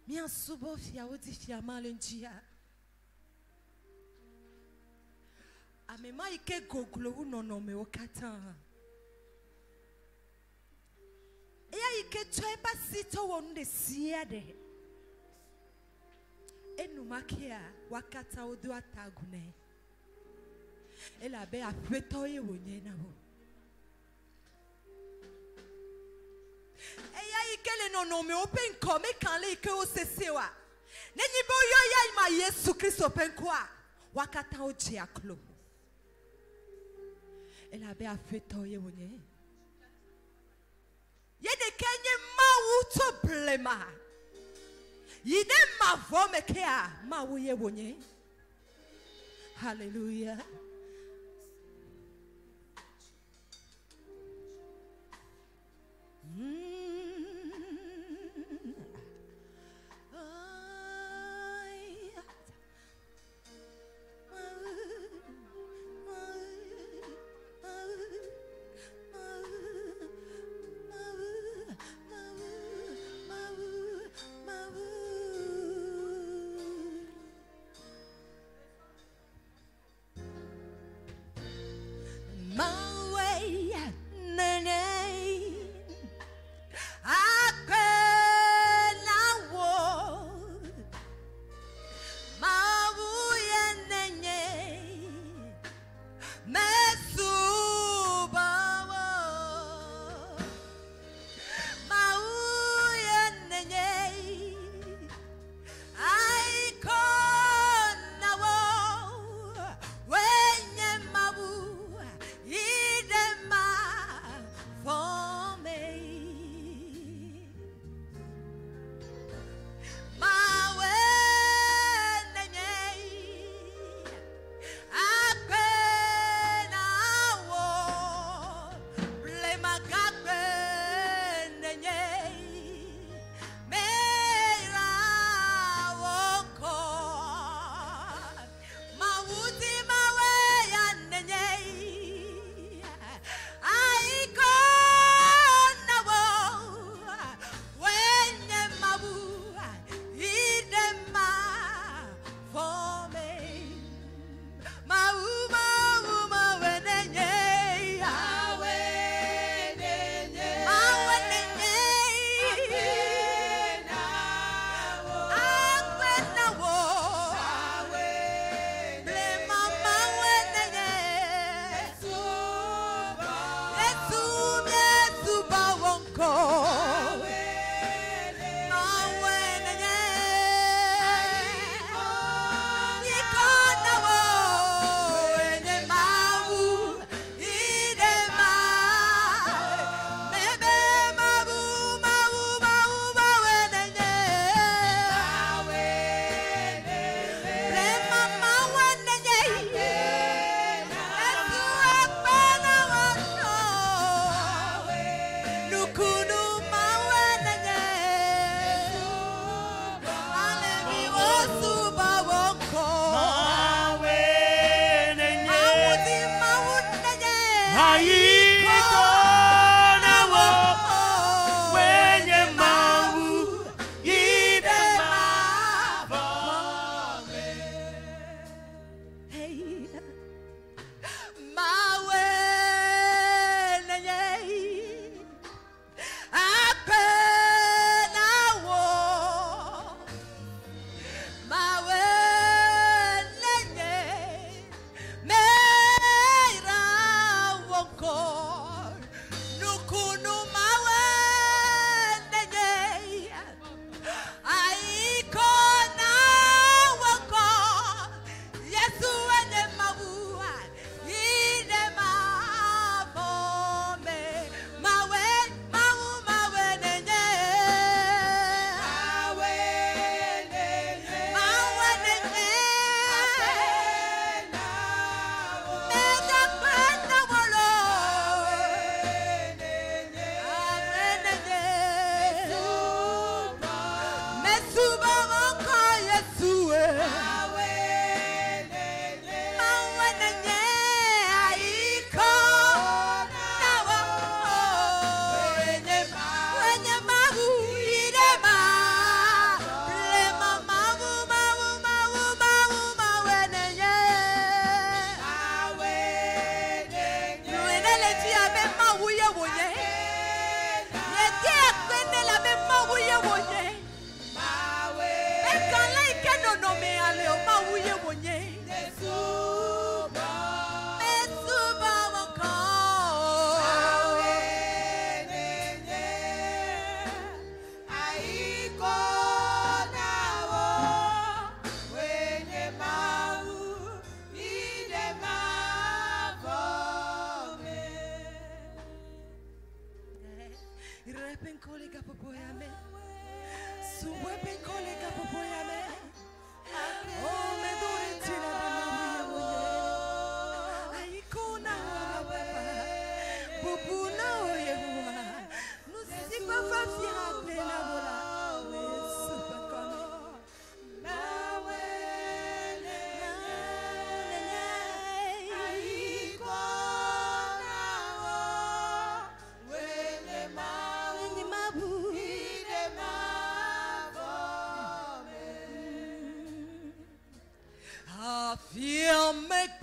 Mi an subo fia odi fia malenjia. Amema ike goglo unono me okata. Eya ike choipa sito wonde siade. Enumakia wakata odu atagune. Ela be afeto ye wonye na bo. Eya ikele no me open come kanle ike o sesewa. Nenyibo yo ya ma Yesu Kristo penkwa. Wakata oje aklo. Ela be afeto ye wonye. Ye de kenye ma wuto blema. Yide ma vome kea ma wuye wonye. Hallelujah.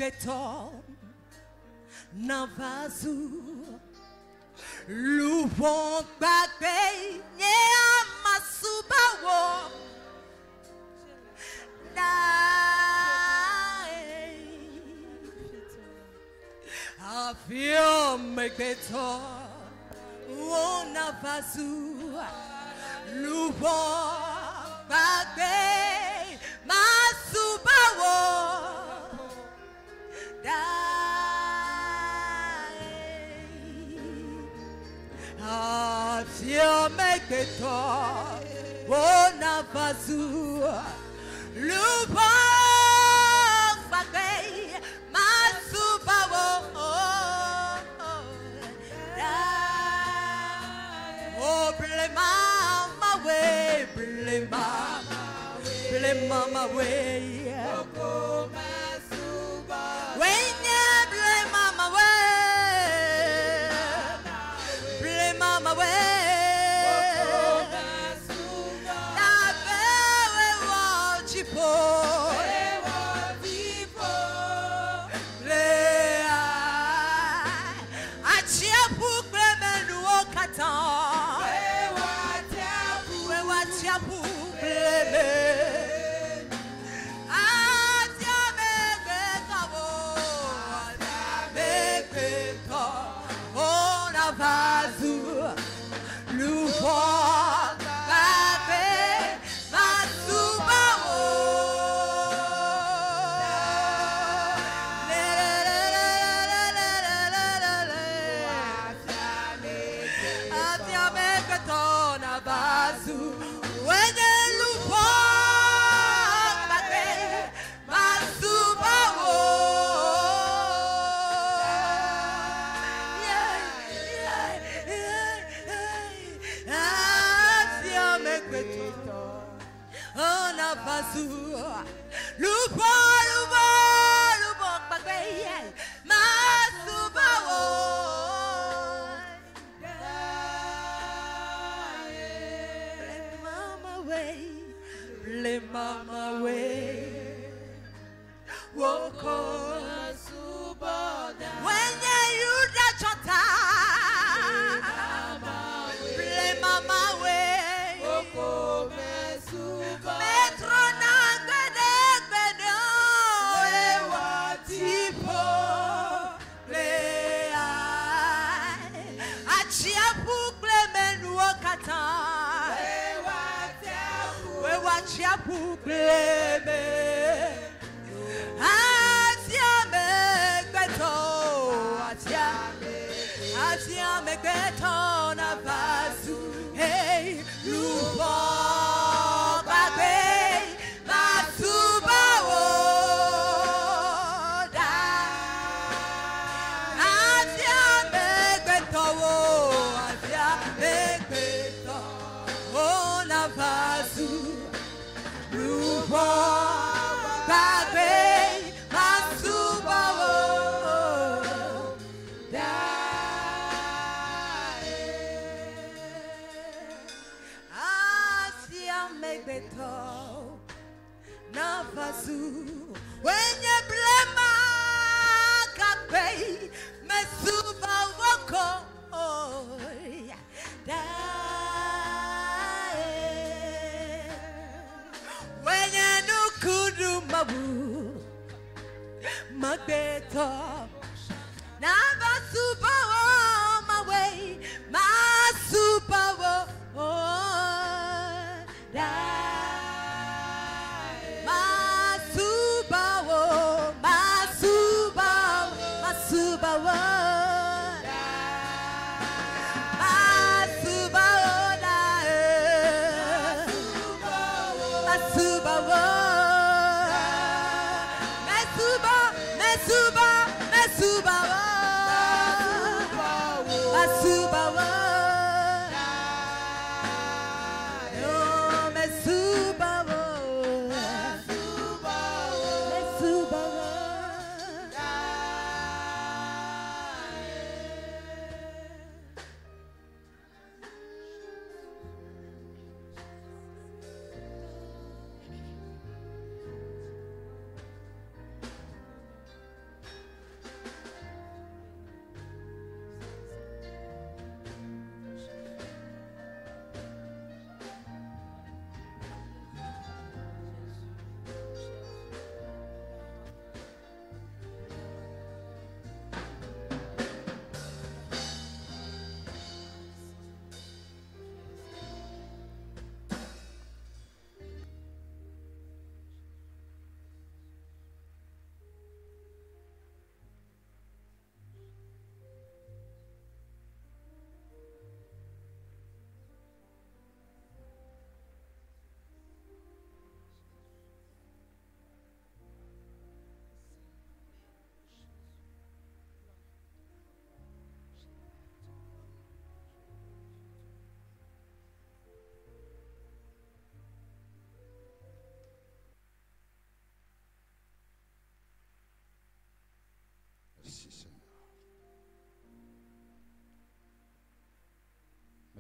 megbeto navazu lubon bagbe nye amasubawo Afio megbeto navazu lubon bagbe masubawo Afio megbeto navazu lubon bagbe masubawo Oh, blame mama way, blame mama way. When you blame mama way, blame mama way. That very watch you for. I cheer book, blame and walk at all. Mama way, walk on when you touch your time, play mama way, metro na gede tipo play achia pour play men wakata. Chia pour blêmer, atia megbeto, atia megbeto na vasu, hey, lupo bagbe, masubawo da, atia megbeto na vasu. When you blame me suba woko when you no kudu mabu magbeto never suba my way my suba Suba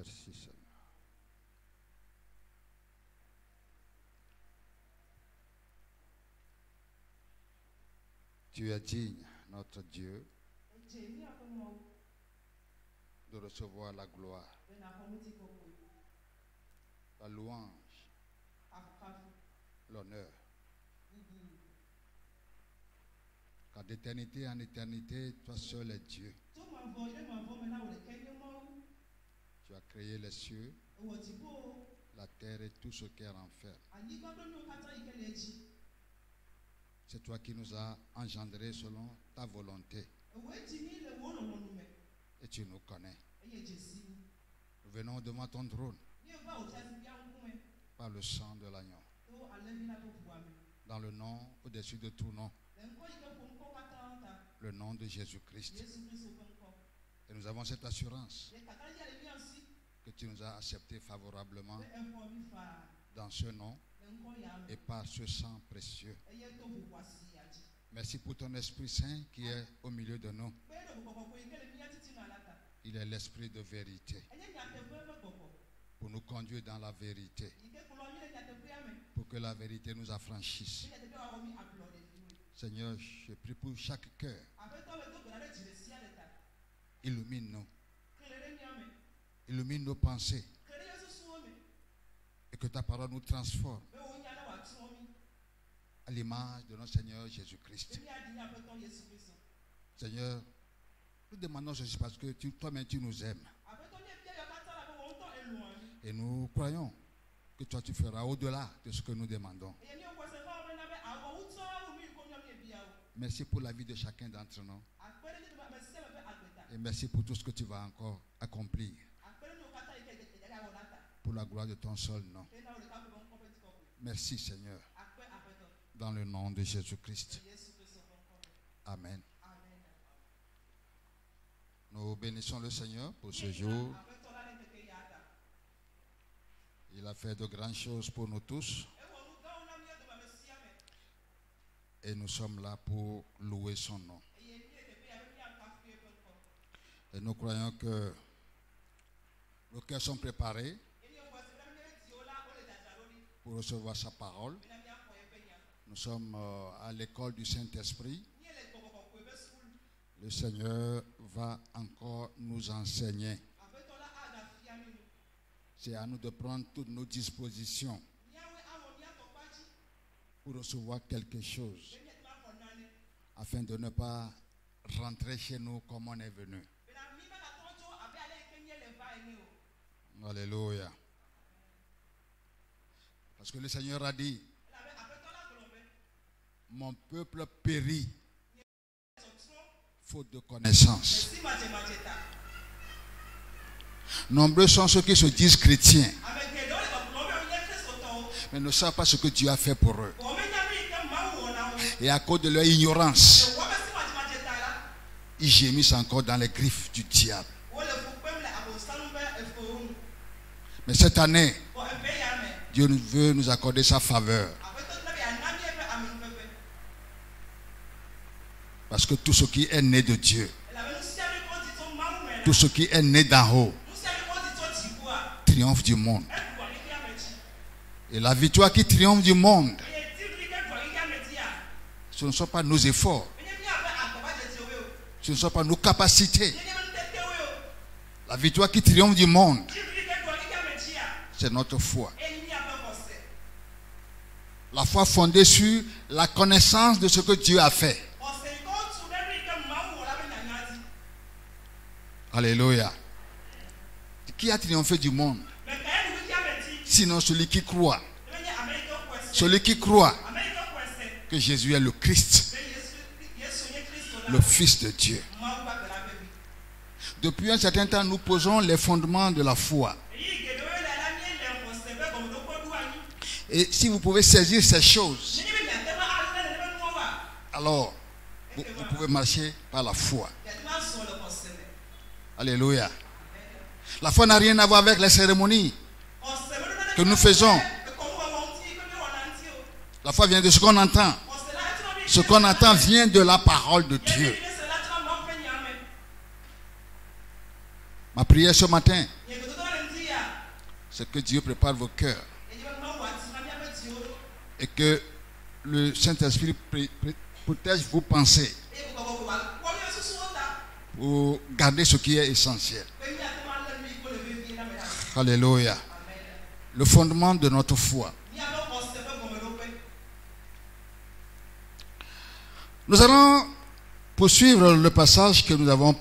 Merci Seigneur. Tu es digne, notre Dieu, de recevoir la gloire, la louange, l'honneur. Car d'éternité en éternité, toi seul es Dieu. Tu as créé les cieux, la terre et tout ce qui est renferme. C'est toi qui nous as engendrés selon ta volonté. Et tu nous connais. Nous venons devant ton trône par le sang de l'agneau. Dans le nom au-dessus de tout nom. Le nom de Jésus-Christ. Et nous avons cette assurance que tu nous as accepté favorablement dans ce nom et par ce sang précieux. Merci pour ton Esprit Saint qui est au milieu de nous. Il est l'Esprit de vérité pour nous conduire dans la vérité, pour que la vérité nous affranchisse. Seigneur, je prie pour chaque cœur. Illumine-nous. Illumine nos pensées. Et que ta parole nous transforme à l'image de notre Seigneur Jésus-Christ. Seigneur, nous demandons ceci parce que toi-même tu nous aimes. Et nous croyons que toi tu feras au-delà de ce que nous demandons. Merci pour la vie de chacun d'entre nous. Et merci pour tout ce que tu vas encore accomplir. Pour la gloire de ton seul nom. Merci Seigneur. Dans le nom de Jésus-Christ. Amen. Nous bénissons le Seigneur pour ce jour. Il a fait de grandes choses pour nous tous. Et nous sommes là pour louer son nom. Et nous croyons que nos cœurs sont préparés pour recevoir sa parole. Nous sommes à l'école du Saint-Esprit. Le Seigneur va encore nous enseigner. C'est à nous de prendre toutes nos dispositions pour recevoir quelque chose, afin de ne pas rentrer chez nous comme on est venu. Alléluia. Parce que le Seigneur a dit, mon peuple périt faute de connaissance. Nombreux sont ceux qui se disent chrétiens, mais ne savent pas ce que Dieu a fait pour eux. Et à cause de leur ignorance, ils gémissent encore dans les griffes du diable. Mais cette année, Dieu veut nous accorder sa faveur. Parce que tout ce qui est né de Dieu, tout ce qui est né d'en haut, triomphe du monde. Et la victoire qui triomphe du monde, ce ne sont pas nos efforts, ce ne sont pas nos capacités. La victoire qui triomphe du monde, c'est notre foi. La foi fondée sur la connaissance de ce que Dieu a fait. Alléluia. Qui a triomphé du monde? Sinon celui qui croit. Celui qui croit que Jésus est le Christ, le Fils de Dieu. Depuis un certain temps, nous posons les fondements de la foi. Et si vous pouvez saisir ces choses, alors vous pouvez marcher par la foi. Alléluia. La foi n'a rien à voir avec les cérémonies que nous faisons. La foi vient de ce qu'on entend. Ce qu'on entend vient de la parole de Dieu. Ma prière ce matin, c'est que Dieu prépare vos cœurs et que le Saint-Esprit protège vos pensées pour garder ce qui est essentiel. Alléluia. Le fondement de notre foi. Nous allons poursuivre le passage que nous avons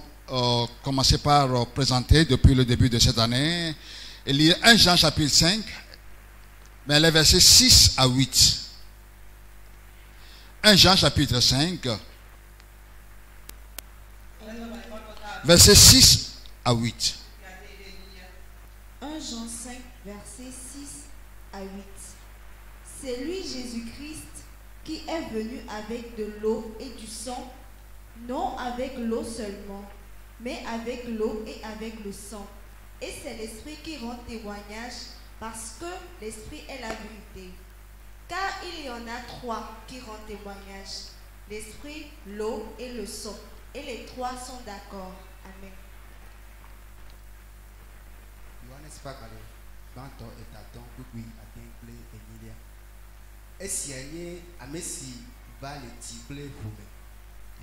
commencé par présenter depuis le début de cette année et lire 1 Jean chapitre 5, mais les versets 6 à 8. 1 Jean chapitre 5, versets 6 à 8. 1 Jean 5, versets 6 à 8. C'est lui, Jésus-Christ, qui est venu avec de l'eau et du sang, non avec l'eau seulement, mais avec l'eau et avec le sang. Et c'est l'Esprit qui rend témoignage, parce que l'Esprit est la vérité. Car il y en a trois qui rendent témoignage, l'Esprit, l'eau et le sang. Et les trois sont d'accord. Amen. Johannes Pagale, Banto et Taton, Kukui, Atemple, Emilia. Et si elle Amesi va le tiple vous.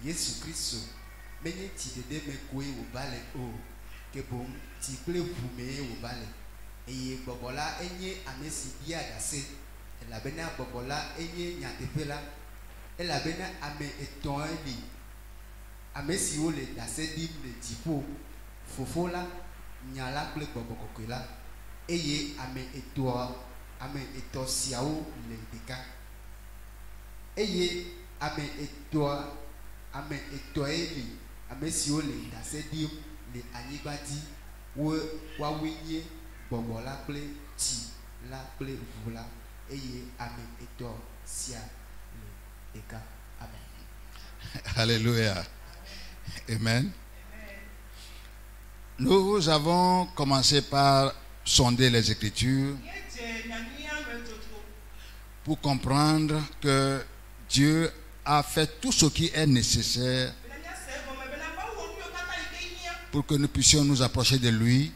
Jésus Christ, mais tu te me coué au balai haut, que bon, tiple vous me au balai. Et Bobola, et Amesi bien assez. Et la bena Bobola, et Nyatepela. Et la bena Ame et ton ami. Amesi ou les dassé dim le tipo. Fofola, Nyala, le Bobokola. Et Ame et toi. Ame et toi siao le déca. Et Ame et toi. Ame et toi eli. Ame si o le dassé dim le anibadi. Ou wawinye bobola ple ti la ple vula. Et Ame et toi sia le déca. Amen. Alléluia. Amen. Nous avons commencé par sonder les Écritures pour comprendre que Dieu a fait tout ce qui est nécessaire pour que nous puissions nous approcher de lui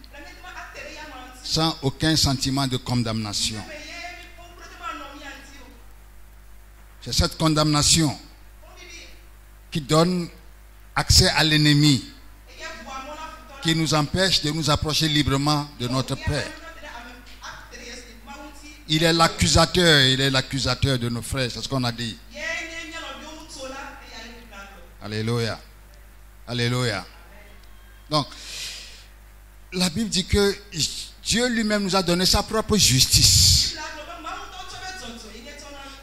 sans aucun sentiment de condamnation. C'est cette condamnation qui donne accès à l'ennemi, qui nous empêche de nous approcher librement de notre Père. Il est l'accusateur de nos frères, c'est ce qu'on a dit. Alléluia. Alléluia. Donc, la Bible dit que Dieu lui-même nous a donné sa propre justice.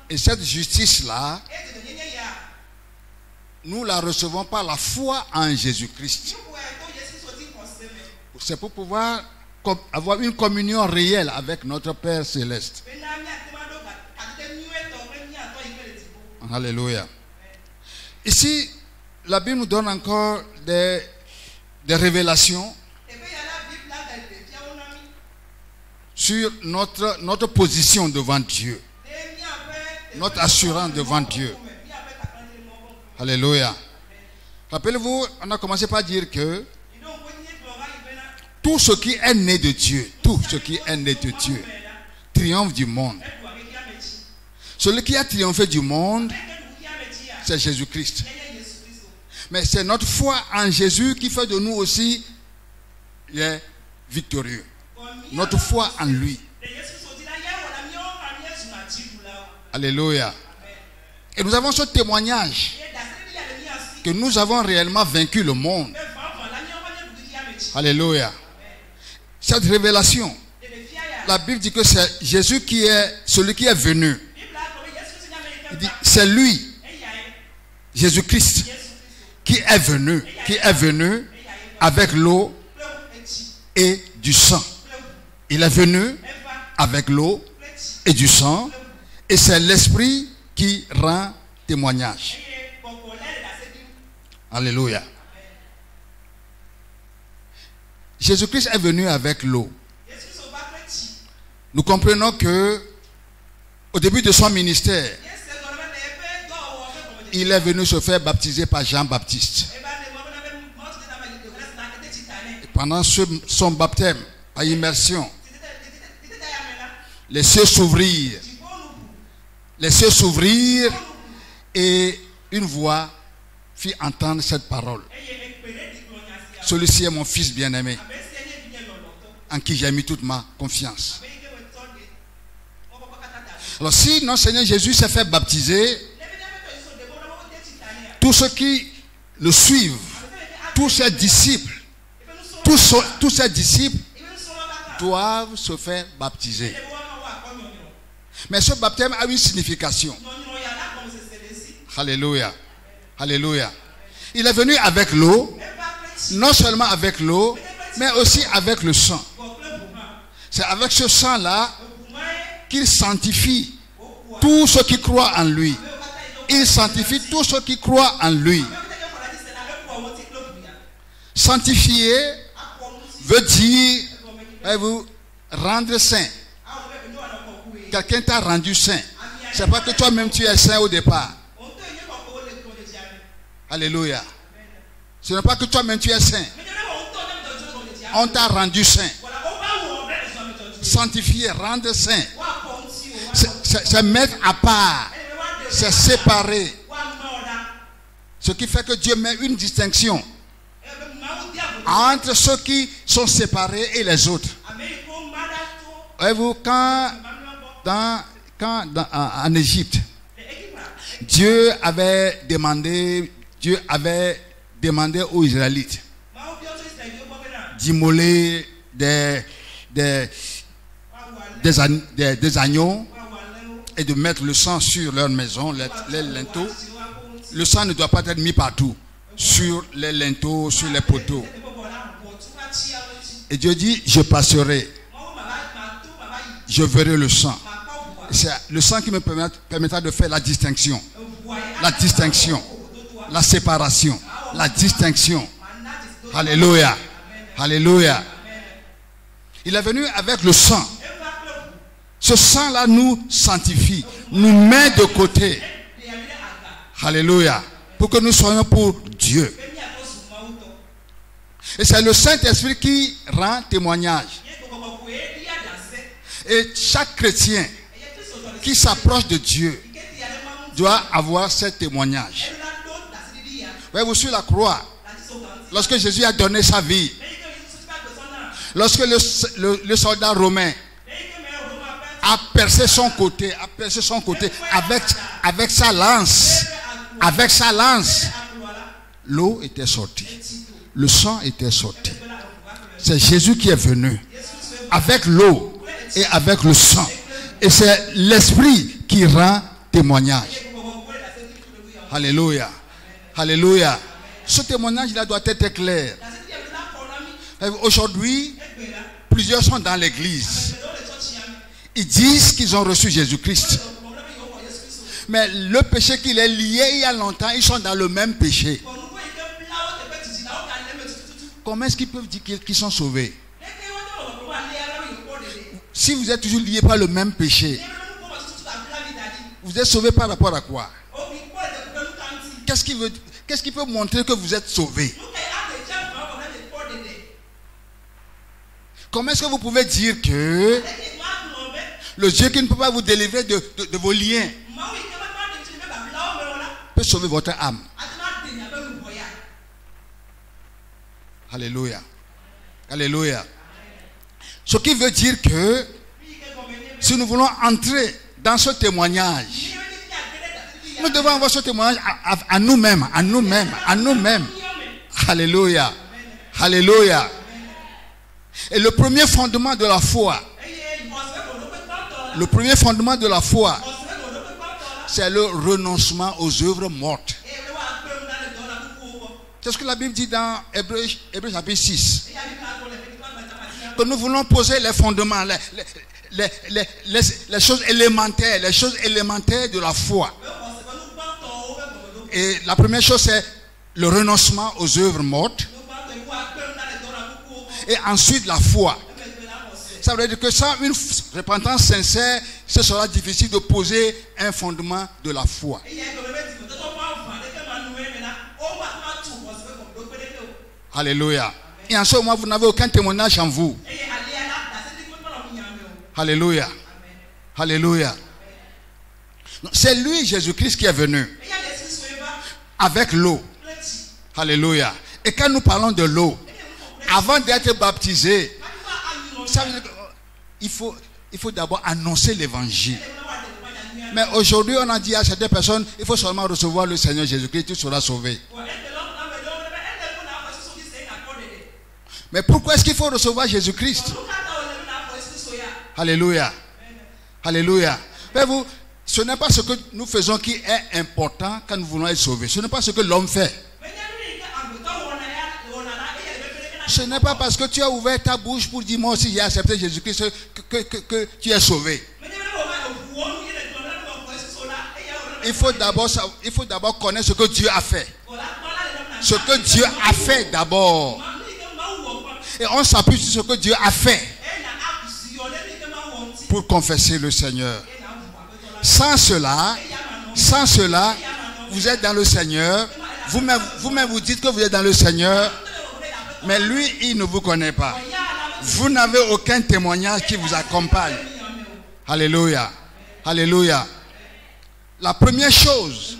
Et cette justice-là, nous la recevons par la foi en Jésus-Christ. C'est pour pouvoir avoir une communion réelle avec notre Père céleste. Alléluia. Ici, la Bible nous donne encore des révélations sur notre position devant Dieu, notre assurance devant Dieu. Alléluia. Rappelez-vous, on a commencé par dire que tout ce qui est né de Dieu, triomphe du monde. Celui qui a triomphé du monde, c'est Jésus-Christ. Mais c'est notre foi en Jésus qui fait de nous aussi les victorieux. Notre foi en lui. Alléluia. Et nous avons ce témoignage que nous avons réellement vaincu le monde. Alléluia. Cette révélation, la Bible dit que c'est Jésus qui est celui qui est venu. Il dit, c'est lui, Jésus-Christ, qui est venu avec l'eau et du sang. Il est venu avec l'eau et du sang, et c'est l'Esprit qui rend témoignage. Alléluia. Jésus-Christ est venu avec l'eau. Nous comprenons que au début de son ministère, il est venu se faire baptiser par Jean-Baptiste. Pendant son baptême, par immersion, les cieux s'ouvrirent. Les cieux s'ouvrirent et une voix fit entendre cette parole. Celui-ci est mon fils bien-aimé, en qui j'ai mis toute ma confiance. Alors si notre Seigneur Jésus s'est fait baptiser, tous ceux qui le suivent, tous ses disciples doivent se faire baptiser. Mais ce baptême a une signification. Alléluia. Alléluia. Il est venu avec l'eau, non seulement avec l'eau, mais aussi avec le sang. C'est avec ce sang-là qu'il sanctifie tous ceux qui croient en lui. Il sanctifie tous ceux qui croient en lui. Sanctifier veut dire, vous rendre saint. Quelqu'un t'a rendu saint. C'est pas que toi-même tu es saint au départ. Alléluia. Ce n'est pas que toi-même tu es saint. On t'a rendu saint. Sanctifier, rendre saint. C'est mettre à part. C'est séparer. Ce qui fait que Dieu met une distinction entre ceux qui sont séparés et les autres. Voyez-vous, en Égypte, Dieu avait demandé aux Israélites d'immoler des agneaux et de mettre le sang sur leur maison, les linteaux. Le sang ne doit pas être mis partout, sur les linteaux, sur les poteaux. Et Dieu dit, je passerai, je verrai le sang. C'est le sang qui me permettra de faire la distinction, la séparation, la distinction. Alléluia, alléluia. Il est venu avec le sang. Ce sang-là nous sanctifie, nous met de côté. Alléluia. Pour que nous soyons pour Dieu. Et c'est le Saint-Esprit qui rend témoignage. Et chaque chrétien qui s'approche de Dieu doit avoir ce témoignage. Voyez-vous, sur la croix, lorsque Jésus a donné sa vie, lorsque le soldat romain a percé son côté avec sa lance, l'eau était sortie, le sang était sorti. C'est Jésus qui est venu avec l'eau et avec le sang. Et c'est l'Esprit qui rend témoignage. Alléluia. Alléluia. Ce témoignage-là doit être clair. Aujourd'hui, plusieurs sont dans l'église. Ils disent qu'ils ont reçu Jésus-Christ. Mais le péché qui les liait il y a longtemps, ils sont dans le même péché. Comment est-ce qu'ils peuvent dire qu'ils sont sauvés? Si vous êtes toujours liés par le même péché, vous êtes sauvés par rapport à quoi? Qu'est-ce qui peut montrer que vous êtes sauvés? Comment est-ce que vous pouvez dire que le Dieu qui ne peut pas vous délivrer de vos liens peut sauver votre âme? Alléluia. Alléluia. Ce qui veut dire que si nous voulons entrer dans ce témoignage, nous devons avoir ce témoignage à nous-mêmes, à nous-mêmes, à nous-mêmes. Alléluia. Alléluia. Et le premier fondement de la foi, c'est le renoncement aux œuvres mortes. C'est ce que la Bible dit dans Hébreux chapitre 6. Que nous voulons poser les fondements, les choses élémentaires, de la foi. Et la première chose, c'est le renoncement aux œuvres mortes. Et ensuite, la foi. Ça veut dire que sans une repentance sincère, ce sera difficile de poser un fondement de la foi. Alléluia. Et en ce moment, vous n'avez aucun témoignage en vous. Alléluia. Alléluia. C'est lui, Jésus-Christ, qui est venu avec l'eau. Alléluia. Et quand nous parlons de l'eau, avant d'être baptisé, ça veut dire qu'il faut d'abord annoncer l'évangile. Mais aujourd'hui, on a dit à certaines personnes, il faut seulement recevoir le Seigneur Jésus-Christ, tu seras sauvé. Mais pourquoi est-ce qu'il faut recevoir Jésus-Christ? Alléluia. Alléluia. Voyez-vous, ce n'est pas ce que nous faisons qui est important quand nous voulons être sauvés. Ce n'est pas ce que l'homme fait. Ce n'est pas parce que tu as ouvert ta bouche pour dire moi aussi j'ai accepté Jésus-Christ que tu es sauvé. Il faut d'abord connaître ce que Dieu a fait. Ce que Dieu a fait d'abord. Et on s'appuie sur ce que Dieu a fait pour confesser le Seigneur. Sans cela, vous êtes dans le Seigneur. Vous-même vous dites que vous êtes dans le Seigneur. Mais lui, il ne vous connaît pas. Vous n'avez aucun témoignage qui vous accompagne. Alléluia. Alléluia. La première chose,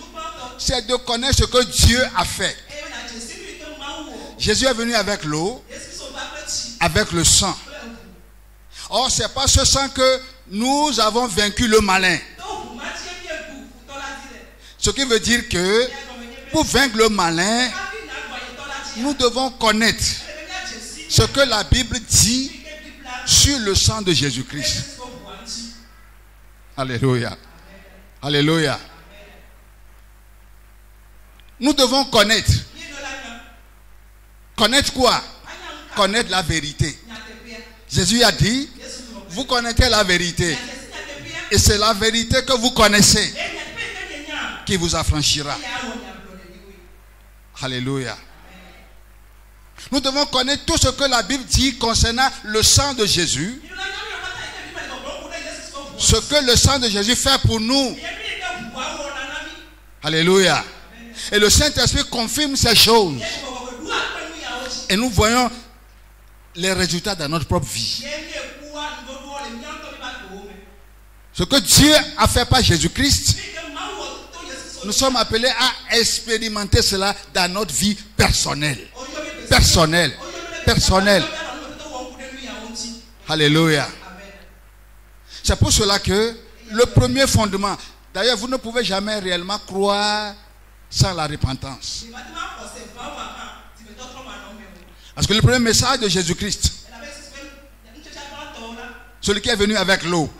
c'est de connaître ce que Dieu a fait. Jésus est venu avec l'eau, avec le sang. Or, c'est par ce sang que nous avons vaincu le malin. Ce qui veut dire que pour vaincre le malin, nous devons connaître ce que la Bible dit sur le sang de Jésus-Christ. Alléluia. Alléluia. Nous devons connaître. Connaître quoi? Connaître la vérité. Jésus a dit, vous connaissez la vérité. Et c'est la vérité que vous connaissez qui vous affranchira. Alléluia. Nous devons connaître tout ce que la Bible dit concernant le sang de Jésus. Ce que le sang de Jésus fait pour nous. Alléluia. Et le Saint-Esprit confirme ces choses. Et nous voyons les résultats dans notre propre vie. Ce que Dieu a fait par Jésus-Christ, nous sommes appelés à expérimenter cela dans notre vie personnelle. Personnelle. Personnelle. Alléluia. C'est pour cela que le premier fondement, d'ailleurs vous ne pouvez jamais réellement croire sans la repentance. Parce que le premier message de Jésus-Christ, celui qui est venu avec l'eau,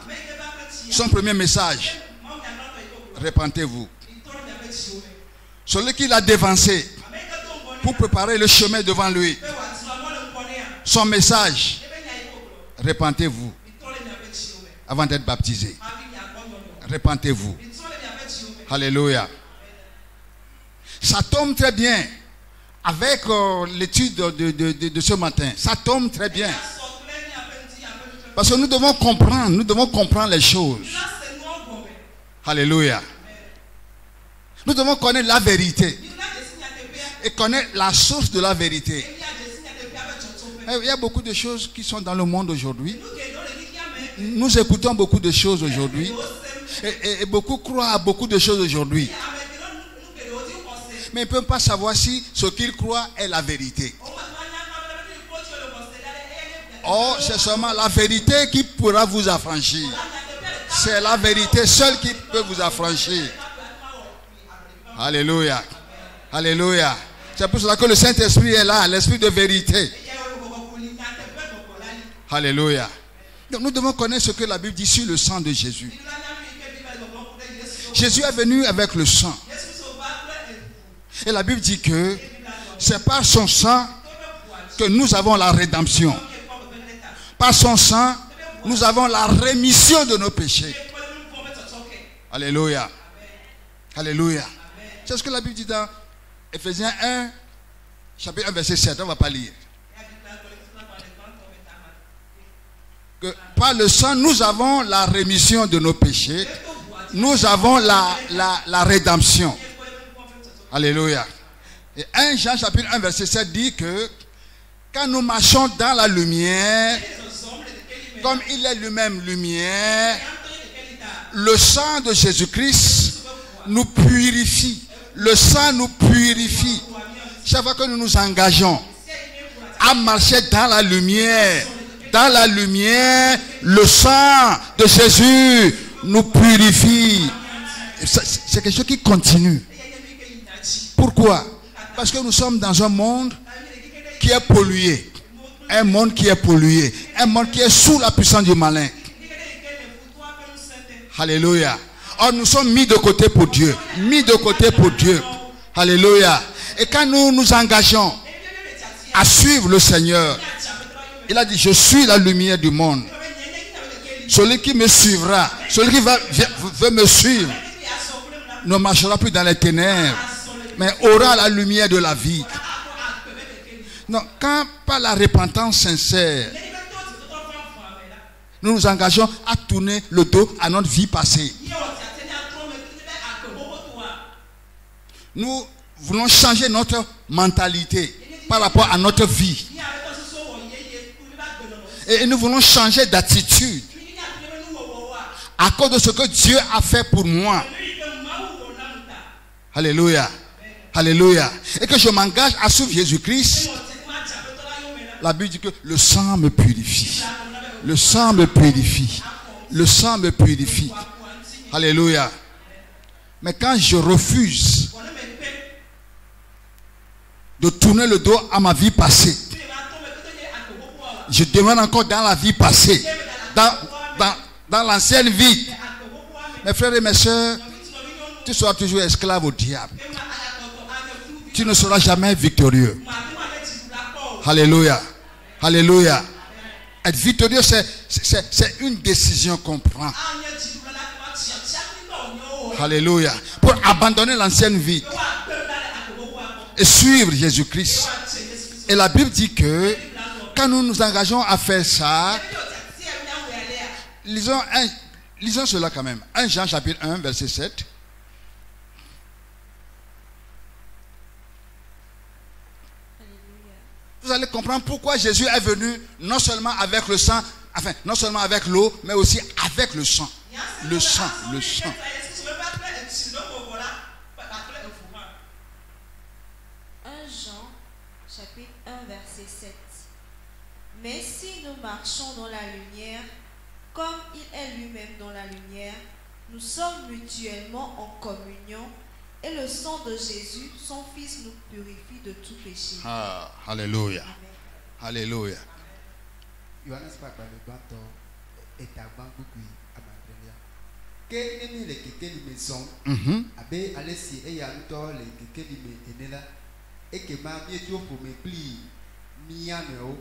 son premier message, repentez-vous. Celui qui l'a dévancé pour préparer le chemin devant lui, son message, repentez-vous avant d'être baptisé. Repentez-vous. Alléluia. Ça tombe très bien avec l'étude de ce matin. Ça tombe très bien. Parce que nous devons comprendre les choses. Alléluia. Nous devons connaître la vérité. Et connaître la source de la vérité. Il y a beaucoup de choses qui sont dans le monde aujourd'hui. Nous écoutons beaucoup de choses aujourd'hui. Et beaucoup croient à beaucoup de choses aujourd'hui. Mais ils ne peuvent pas savoir si ce qu'ils croient est la vérité. Or, c'est seulement la vérité qui pourra vous affranchir. C'est la vérité seule qui peut vous affranchir. Alléluia. Alléluia. C'est pour cela que le Saint-Esprit est là, l'Esprit de vérité. Alléluia. Donc nous devons connaître ce que la Bible dit sur le sang de Jésus. Jésus est venu avec le sang. Et la Bible dit que c'est par son sang que nous avons la rédemption. Par son sang, nous avons la rémission de nos péchés. Alléluia. Alléluia. C'est ce que la Bible dit dans Ephésiens 1, chapitre 1, verset 7. On ne va pas lire. Que par le sang, nous avons la rémission de nos péchés. Nous avons la rédemption. Alléluia. Et 1 Jean chapitre 1 verset 7 dit que quand nous marchons dans la lumière, comme il est lui-même lumière, le sang de Jésus-Christ nous purifie. Le sang nous purifie. Chaque fois que nous nous engageons à marcher dans la lumière, le sang de Jésus nous purifie. C'est quelque chose qui continue. Pourquoi? Parce que nous sommes dans un monde qui est pollué. Un monde qui est pollué. Un monde qui est sous la puissance du malin. Alléluia. Or, nous sommes mis de côté pour Dieu. Mis de côté pour Dieu. Alléluia. Et quand nous nous engageons à suivre le Seigneur, il a dit, je suis la lumière du monde. Celui qui me suivra, celui qui veut me suivre, ne marchera plus dans les ténèbres, mais aura la lumière de la vie. Non, quand par la repentance sincère, nous nous engageons à tourner le dos à notre vie passée. Nous voulons changer notre mentalité par rapport à notre vie. Et nous voulons changer d'attitude à cause de ce que Dieu a fait pour moi. Alléluia. Alléluia. Et que je m'engage à suivre Jésus-Christ. La Bible dit que le sang me purifie. Le sang me purifie. Le sang me purifie. Alléluia. Mais quand je refuse de tourner le dos à ma vie passée, je demeure encore dans la vie passée, dans l'ancienne vie. Mes frères et mes soeurs, tu seras toujours esclave au diable. Tu ne seras jamais victorieux. Alléluia. Alléluia. Être victorieux, c'est une décision qu'on prend. Alléluia. Pour abandonner l'ancienne vie et suivre Jésus-Christ. Et la Bible dit que quand nous nous engageons à faire ça, lisons cela quand même. 1 Jean chapitre 1 verset 7. Vous allez comprendre pourquoi Jésus est venu non seulement avec le sang, enfin non seulement avec l'eau, mais aussi avec le sang. Le sang, le sang. Jean chapitre 1 verset 7. Mais si nous marchons dans la lumière, comme il est lui-même dans la lumière, nous sommes mutuellement en communion, et le sang de Jésus, son Fils, nous purifie de tout péché. Ah, alléluia. Amen. Alléluia. Yohanes papa le bato etaban kukui abandria. Ke nemi le keke li maison. Abe alesi e ya nto le keke li me enela. E ke ma mi ejo pour me pli mi ameo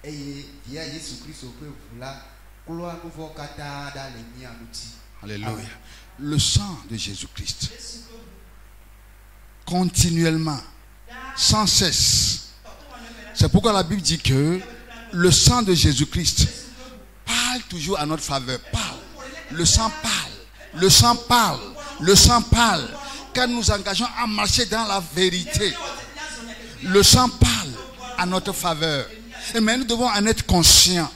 e dia Jésus Christ au peu vula gloire nouveau kata da le mi amuti. Alléluia. Le sang de Jésus-Christ. Continuellement, sans cesse. C'est pourquoi la Bible dit que le sang de Jésus-Christ parle toujours à notre faveur. Parle. Le sang parle. Le sang parle. Le sang parle. Quand nous engageons à marcher dans la vérité, le sang parle à notre faveur. Et mais nous devons en être conscients.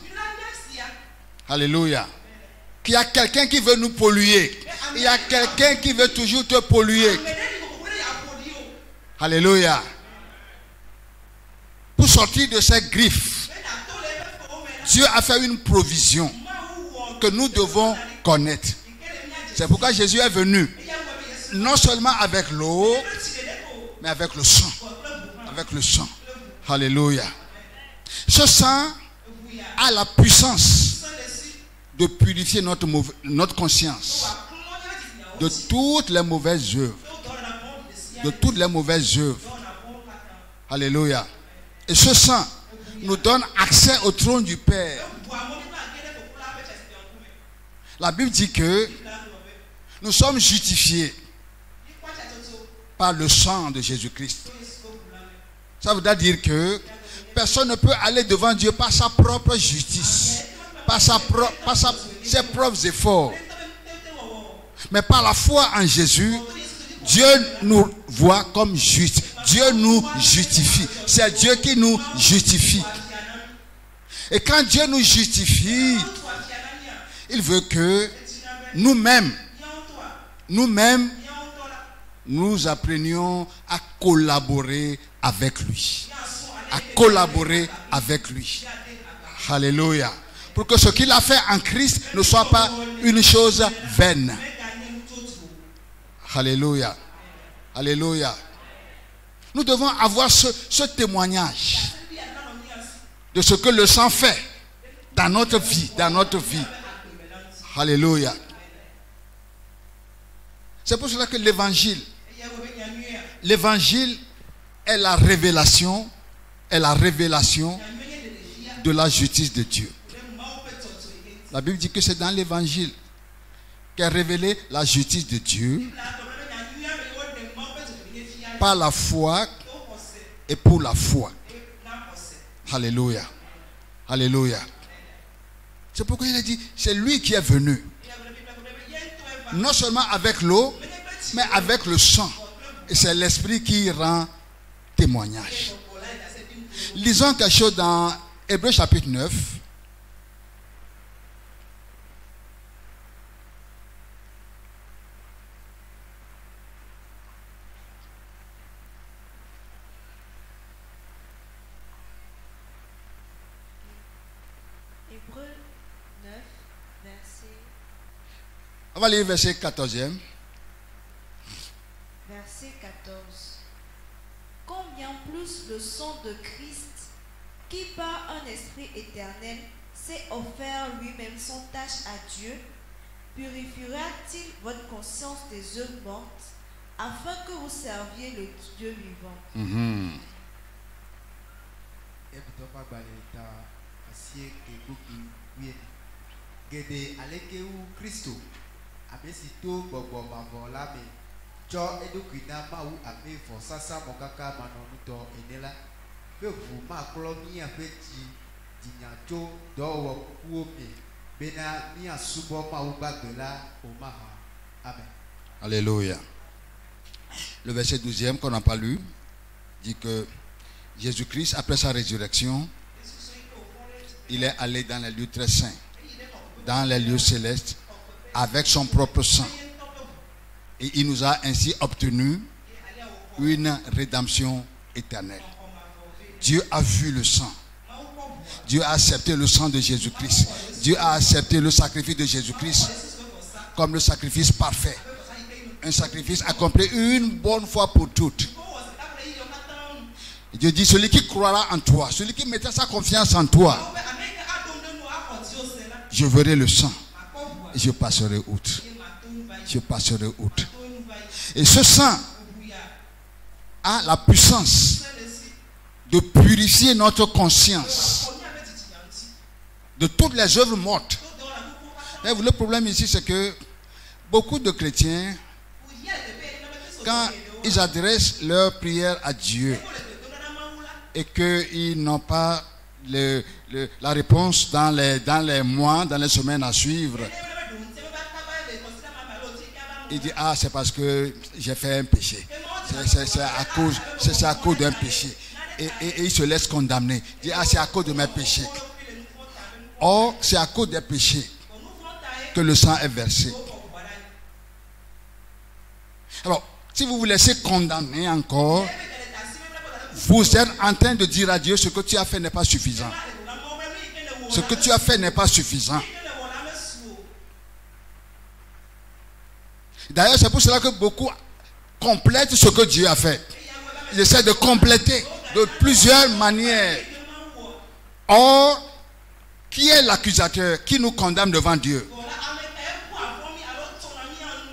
Alléluia. Qu'il y a quelqu'un qui veut nous polluer. Il y a quelqu'un qui veut toujours te polluer. Alléluia. Pour sortir de ces griffes, Dieu a fait une provision que nous devons connaître. C'est pourquoi Jésus est venu, non seulement avec l'eau, mais avec le sang. Avec le sang. Alléluia. Ce sang a la puissance de purifier notre conscience de toutes les mauvaises œuvres. De toutes les mauvaises œuvres. Alléluia. Et ce sang nous donne accès au trône du Père. La Bible dit que nous sommes justifiés par le sang de Jésus-Christ. Ça veut dire que personne ne peut aller devant Dieu par sa propre justice, par ses propres efforts. Mais par la foi en Jésus, Dieu nous voit comme justes. Dieu nous justifie. C'est Dieu qui nous justifie. Et quand Dieu nous justifie, il veut que nous-mêmes, nous-mêmes, nous apprenions à collaborer avec lui. À collaborer avec lui. Alléluia. Pour que ce qu'il a fait en Christ ne soit pas une chose vaine. Alléluia. Alléluia. Nous devons avoir ce témoignage de ce que le sang fait dans notre vie, Alléluia. C'est pour cela que l'évangile est la révélation de la justice de Dieu. La Bible dit que c'est dans l'évangile qu'est révélée la justice de Dieu par la foi et pour la foi. Alléluia. Alléluia. C'est pourquoi il a dit, c'est lui qui est venu. Non seulement avec l'eau, mais avec le sang. Et c'est l'esprit qui rend témoignage. Lisons quelque chose dans Hébreux chapitre 9. Hébreux 9, verset On va lire verset 14e. Verset 14. Combien plus le sang de Christ, qui par un esprit éternel s'est offert lui-même sans tâche à Dieu, purifiera-t-il votre conscience des œuvres mortes, afin que vous serviez le Dieu vivant. Alléluia. Le verset 12e qu'on n'a pas lu dit que Jésus-Christ, après sa résurrection, il est allé dans les lieux très saints, dans les lieux célestes, avec son propre sang. Et il nous a ainsi obtenu une rédemption éternelle. Dieu a vu le sang. Dieu a accepté le sang de Jésus-Christ. Dieu a accepté le sacrifice de Jésus-Christ comme le sacrifice parfait. Un sacrifice accompli une bonne fois pour toutes. Dieu dit, celui qui croira en toi, celui qui mettra sa confiance en toi, je verrai le sang et je passerai outre. Je passerai outre. Et ce sang a la puissance de purifier notre conscience de toutes les œuvres mortes. Et le problème ici, c'est que beaucoup de chrétiens, quand ils adressent leur prière à Dieu et qu'ils n'ont pas la réponse dans les mois, dans les semaines à suivre, ils disent, ah, c'est parce que j'ai fait un péché. C'est à cause d'un péché. Et ils se laissent condamner. Ils disent, ah, c'est à cause de mes péchés. Or, c'est à cause des péchés que le sang est versé. Alors, si vous vous laissez condamner encore, vous êtes en train de dire à Dieu, ce que tu as fait n'est pas suffisant. Ce que tu as fait n'est pas suffisant. D'ailleurs, c'est pour cela que beaucoup complètent ce que Dieu a fait. Ils essaient de compléter de plusieurs manières. Or, qui est l'accusateur qui nous condamne devant Dieu?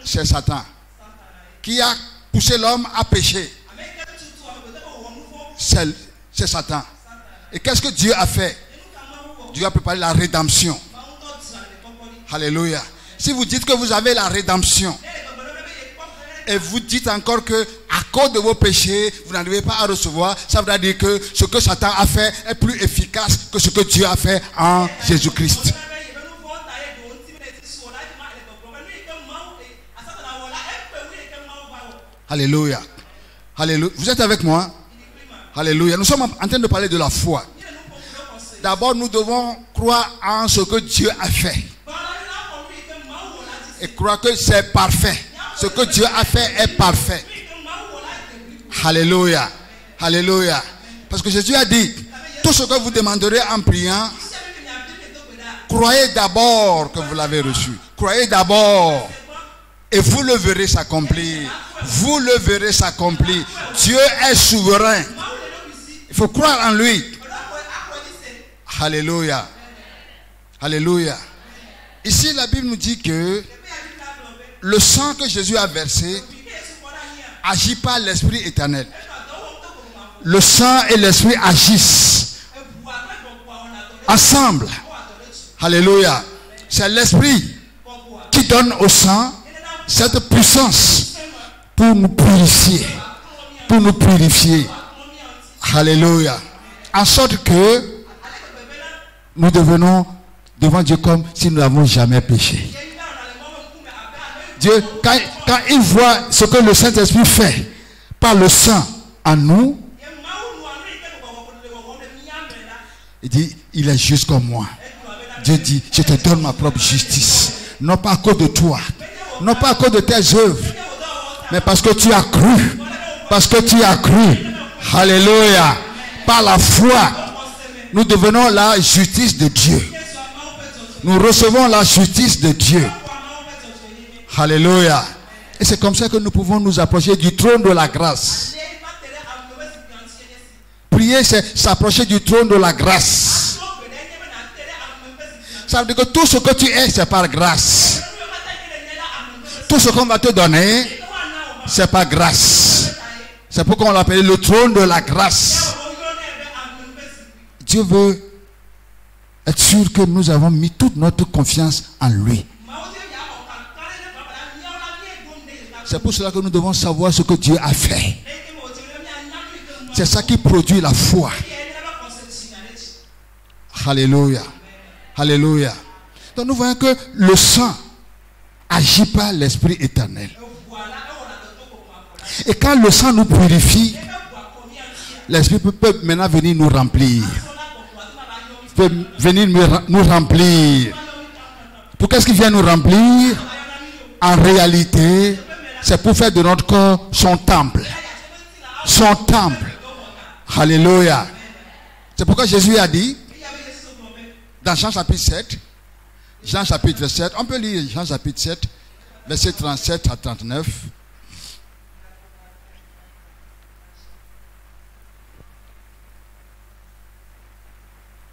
C'est Satan. Qui a poussé l'homme à pécher? C'est Satan. Et qu'est-ce que Dieu a fait? Dieu a préparé la rédemption. Alléluia. Si vous dites que vous avez la rédemption et vous dites encore que à cause de vos péchés, vous n'arrivez pas à recevoir, ça veut dire que ce que Satan a fait est plus efficace que ce que Dieu a fait en Jésus-Christ. Alléluia. Alléluia. Vous êtes avec moi? Alléluia. Nous sommes en train de parler de la foi. D'abord, nous devons croire en ce que Dieu a fait. Et croire que c'est parfait. Ce que Dieu a fait est parfait. Alléluia. Alléluia. Parce que Jésus a dit, tout ce que vous demanderez en priant, croyez d'abord que vous l'avez reçu. Croyez d'abord. Et vous le verrez s'accomplir. Vous le verrez s'accomplir. Dieu est souverain. Il faut croire en lui. Alléluia. Alléluia. Ici, la Bible nous dit que le sang que Jésus a versé agit par l'Esprit éternel. Le sang et l'Esprit agissent ensemble. Alléluia. C'est l'Esprit qui donne au sang cette puissance pour nous purifier. Pour nous purifier. Alléluia. En sorte que nous devenons devant Dieu comme si nous n'avons jamais péché. Dieu, quand il voit ce que le Saint-Esprit fait par le sang en nous, il dit, il est juste comme moi. Dieu dit, je te donne ma propre justice. Non pas à cause de toi, non pas à cause de tes œuvres, mais parce que tu as cru. Parce que tu as cru. Alléluia. Par la foi, nous devenons la justice de Dieu. Nous recevons la justice de Dieu. Alléluia. Et c'est comme ça que nous pouvons nous approcher du trône de la grâce. Prier, c'est s'approcher du trône de la grâce. Ça veut dire que tout ce que tu es, c'est par grâce. Tout ce qu'on va te donner, c'est par grâce. C'est pourquoi on l'appelle le trône de la grâce. Dieu veut être sûr que nous avons mis toute notre confiance en lui. C'est pour cela que nous devons savoir ce que Dieu a fait. C'est ça qui produit la foi. Alléluia. Alléluia. Donc nous voyons que le sang agit par l'Esprit éternel. Et quand le sang nous purifie, l'Esprit peut maintenant venir nous remplir. Peut venir nous remplir. Pourquoi est-ce qu'il vient nous remplir? En réalité, c'est pour faire de notre corps son temple. Son temple. Alléluia. C'est pourquoi Jésus a dit, dans Jean chapitre 7, Jean chapitre 7, on peut lire Jean chapitre 7, versets 37 à 39.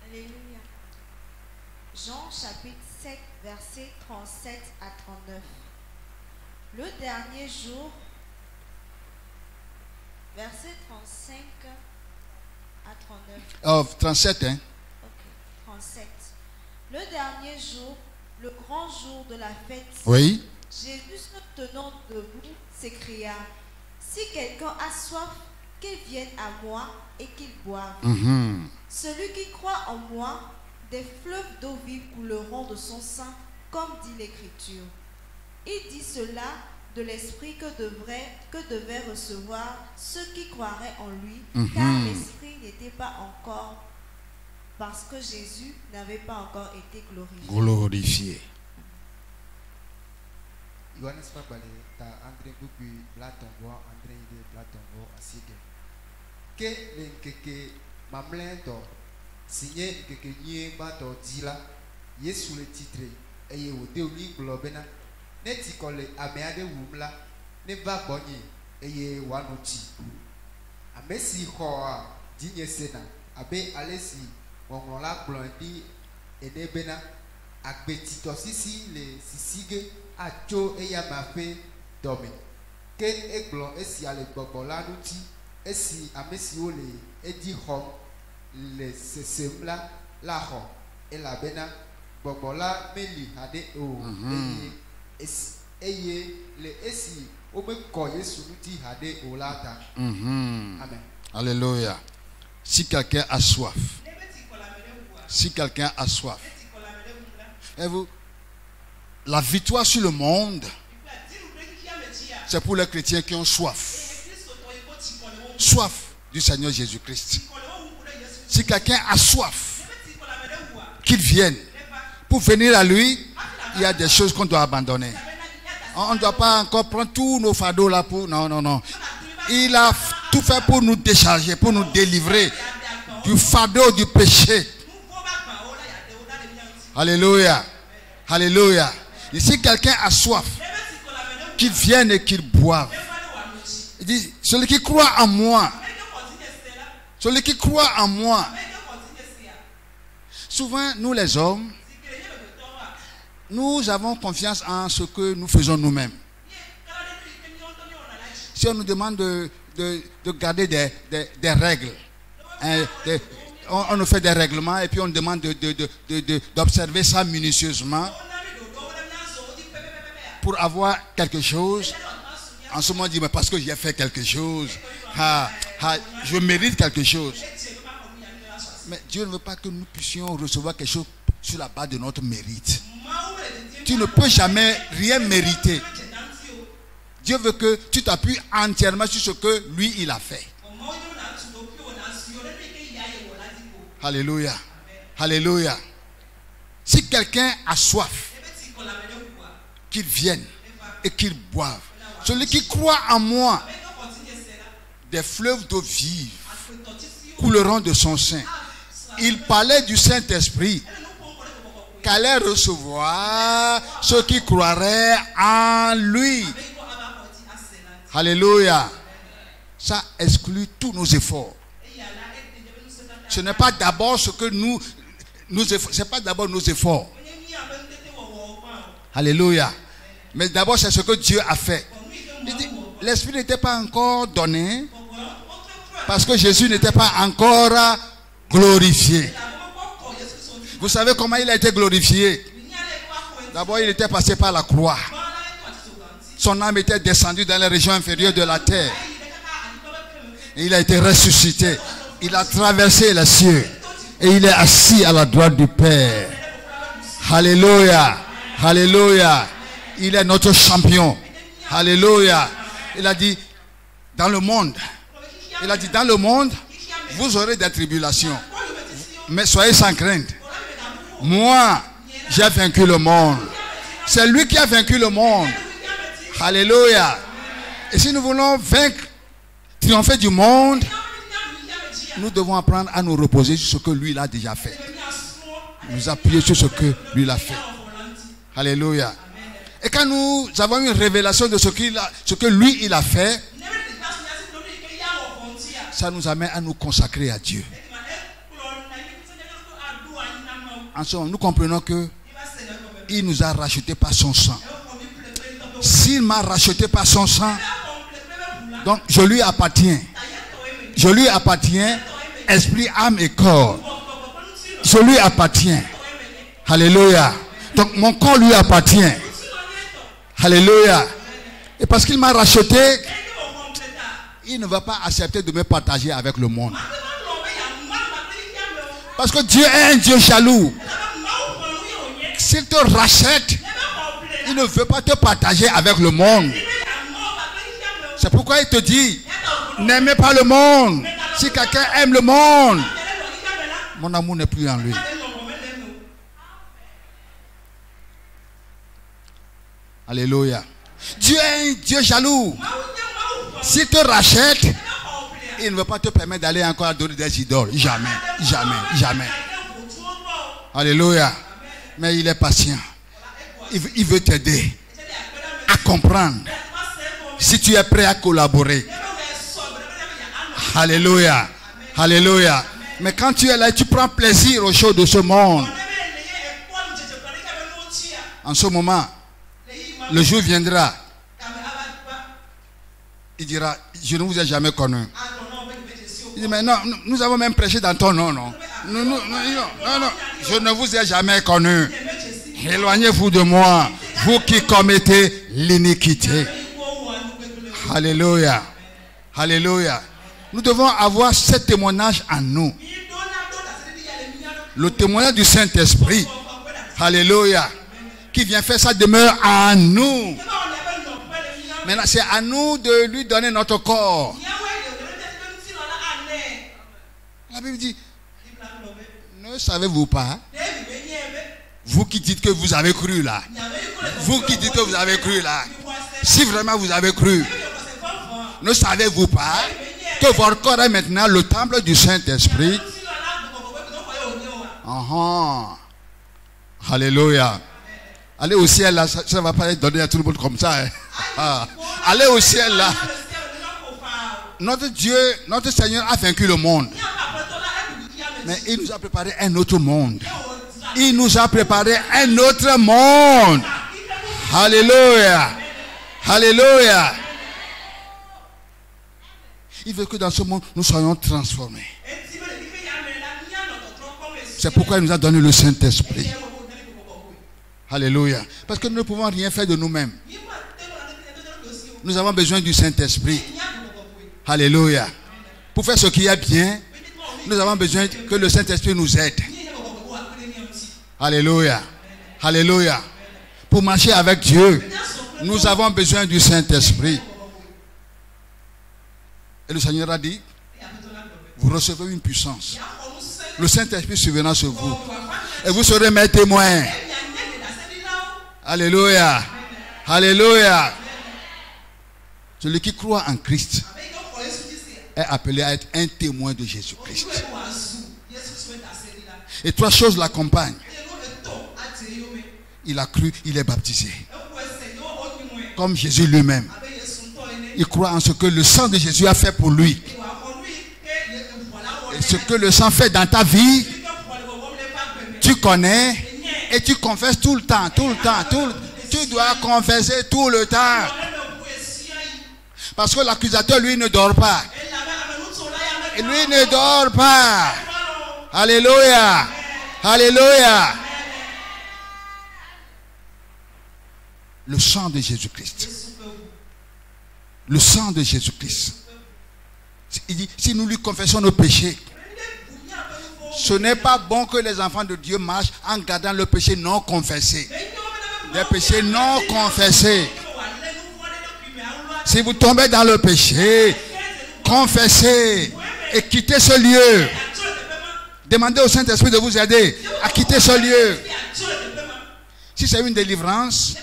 Alléluia. Jean chapitre 7, versets 37 à 39. Le dernier jour, verset 35 à 39. Oh, 37, hein? Ok, 37. Le dernier jour, le grand jour de la fête, Oui. Jésus se tenant debout s'écria, si quelqu'un a soif, qu'il vienne à moi et qu'il boive. Celui qui croit en moi, des fleuves d'eau vive couleront de son sein, comme dit l'Écriture. Il dit cela de l'esprit que devaient recevoir ceux qui croiraient en lui, car l'esprit n'était pas encore, parce que Jésus n'avait pas encore été glorifié. Glorifié. Johannes Papale, ta André Bouki, Blatonvo, André Ide, Blatonvo, Asige. Que l'enkeke mamlento, signé keke nye bato dila, Yesu le titre, eye o deuli globena, neti kole ameade wumla, ne va bonye, eye wanuti. Amesi hoa, dinye sena, abe alesi, wongola blondi, enebena, akbetito sisi le sisige, acho eya mafe dome. Ke eglon esi ale bobola nuti, esi amesi ole edi hom le sesemla la hom ela bena bobola meli hade o eye le esi ome ko Yesu nuti hade o lata. Amen. Alléluia. Si quelqu'un a soif, si quelqu'un a soif, et vous, la victoire sur le monde, c'est pour les chrétiens qui ont soif. Soif du Seigneur Jésus-Christ. Si quelqu'un a soif, qu'il vienne. Pour venir à lui, il y a des choses qu'on doit abandonner. On ne doit pas encore prendre tous nos fardeaux là pour... Non, non, non. Il a tout fait pour nous décharger, pour nous délivrer du fardeau du péché. Alléluia. Alléluia. Et si quelqu'un a soif, qu'il vienne et qu'il boive. Il dit, celui qui croit en moi, celui qui croit en moi. Souvent, nous les hommes, nous avons confiance en ce que nous faisons nous-mêmes. Si on nous demande de garder des règles, hein, on nous fait des règlements et puis on nous demande d'observer ça minutieusement pour avoir quelque chose. En ce moment, on dit, mais parce que j'ai fait quelque chose, je mérite quelque chose. Mais Dieu ne veut pas que nous puissions recevoir quelque chose sur la base de notre mérite. Tu ne peux jamais rien mériter. Dieu veut que tu t'appuies entièrement sur ce que lui, il a fait. Alléluia. Alléluia. Si quelqu'un a soif, qu'il vienne et qu'il boive. Celui qui croit en moi, des fleuves d'eau vive couleront de son sein. Il parlait du Saint-Esprit qu'allait recevoir ceux qui croiraient en lui. Alléluia. Ça exclut tous nos efforts. Ce n'est pas d'abord ce que c'est pas d'abord nos efforts. Alléluia. Mais d'abord c'est ce que Dieu a fait. L'Esprit n'était pas encore donné parce que Jésus n'était pas encore glorifié. Vous savez comment il a été glorifié? D'abord, il était passé par la croix. Son âme était descendue dans les régions inférieures de la terre. Et il a été ressuscité. Il a traversé les cieux. Et il est assis à la droite du Père. Alléluia. Alléluia. Il est notre champion. Alléluia. Il a dit, dans le monde, vous aurez des tribulations. Mais soyez sans crainte. Moi, j'ai vaincu le monde. C'est lui qui a vaincu le monde. Alléluia. Et si nous voulons vaincre, triompher du monde, nous devons apprendre à nous reposer sur ce que lui il a déjà fait. Nous appuyer sur ce que lui il a fait. Alléluia. Et quand nous avons une révélation de ce que lui il a fait, ça nous amène à nous consacrer à Dieu. En ce moment, nous comprenons que il nous a rachetés par son sang. S'il m'a racheté par son sang, donc je lui appartiens. Je lui appartiens, esprit, âme et corps. Je lui appartiens. Alléluia. Donc mon corps lui appartient. Alléluia. Et parce qu'il m'a racheté, il ne va pas accepter de me partager avec le monde. Parce que Dieu est un Dieu jaloux. S'il te rachète, il ne veut pas te partager avec le monde. C'est pourquoi il te dit, n'aimez pas le monde. Si quelqu'un aime le monde, mon amour n'est plus en lui. Alléluia. Dieu est un Dieu jaloux. S'il te rachète, il ne veut pas te permettre d'aller encore adorer des idoles. Jamais, jamais, jamais. Alléluia. Mais il est patient. Il veut t'aider à comprendre. Si tu es prêt à collaborer. Alléluia. Alléluia. Mais quand tu es là, tu prends plaisir aux choses de ce monde. En ce moment, le jour viendra. Il dira, je ne vous ai jamais connu. Il dit, mais non, nous avons même prêché dans ton nom, non. Non, je ne vous ai jamais connu. Éloignez-vous de moi, vous qui commettez l'iniquité. Alléluia. Alléluia. Nous devons avoir ce témoignage en nous. Le témoignage du Saint-Esprit. Alléluia. Qui vient faire sa demeure en nous. Maintenant, c'est à nous de lui donner notre corps. La Bible dit, ne savez-vous pas, vous qui dites que vous avez cru là, vous qui dites que vous avez cru là, Si vraiment vous avez cru, ne savez-vous pas que votre corps est maintenant le temple du Saint-Esprit? Alléluia. Allez au ciel là, ça ne va pas être donné à tout le monde comme ça. Allez au ciel là. Notre Dieu, notre Seigneur a vaincu le monde. Mais il nous a préparé un autre monde. Il nous a préparé un autre monde. Alléluia. Alléluia. Il veut que dans ce monde, nous soyons transformés. C'est pourquoi il nous a donné le Saint-Esprit. Alléluia. Parce que nous ne pouvons rien faire de nous-mêmes. Nous avons besoin du Saint-Esprit. Alléluia. Pour faire ce qui est bien, nous avons besoin que le Saint-Esprit nous aide. Alléluia. Alléluia. Pour marcher avec Dieu, nous avons besoin du Saint-Esprit. Et le Seigneur a dit, vous recevez une puissance. Le Saint-Esprit surviendra sur vous. Et vous serez mes témoins. Alléluia. Alléluia. Celui qui croit en Christ est appelé à être un témoin de Jésus-Christ. Et trois choses l'accompagnent. Il a cru, il est baptisé. Comme Jésus lui-même. Il croit en ce que le sang de Jésus a fait pour lui. Et ce que le sang fait dans ta vie, tu connais et tu confesses tout le temps, tout le temps, tu dois confesser tout le temps. Parce que l'accusateur, lui, ne dort pas. Et lui ne dort pas. Alléluia. Alléluia. Le sang de Jésus-Christ. Le sang de Jésus-Christ. Il dit, si nous lui confessons nos péchés, ce n'est pas bon que les enfants de Dieu marchent en gardant le péché non confessé. Les péchés non confessés. Si vous tombez dans le péché, confessez et quittez ce lieu. Demandez au Saint-Esprit de vous aider à quitter ce lieu. Si c'est une délivrance,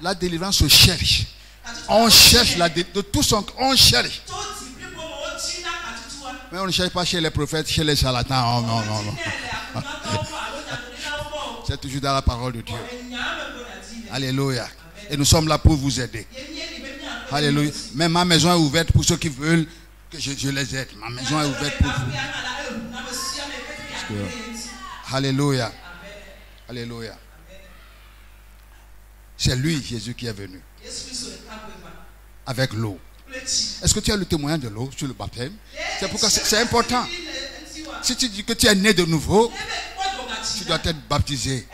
la délivrance se cherche. On cherche de tout son corps, on cherche. Mais on ne cherche pas chez les prophètes, chez les charlatans. Oh, non, non, non. C'est toujours dans la parole de Dieu. Alléluia. Et nous sommes là pour vous aider. Alléluia. Mais ma maison est ouverte pour ceux qui veulent que je les aide. Ma maison est ouverte pour vous. Alléluia. Alléluia. C'est lui, Jésus, qui est venu. Avec l'eau. Est-ce que tu as le témoignage de l'eau sur le baptême? C'est pourquoi c'est important. Si tu dis que tu es né de nouveau, tu dois être baptisé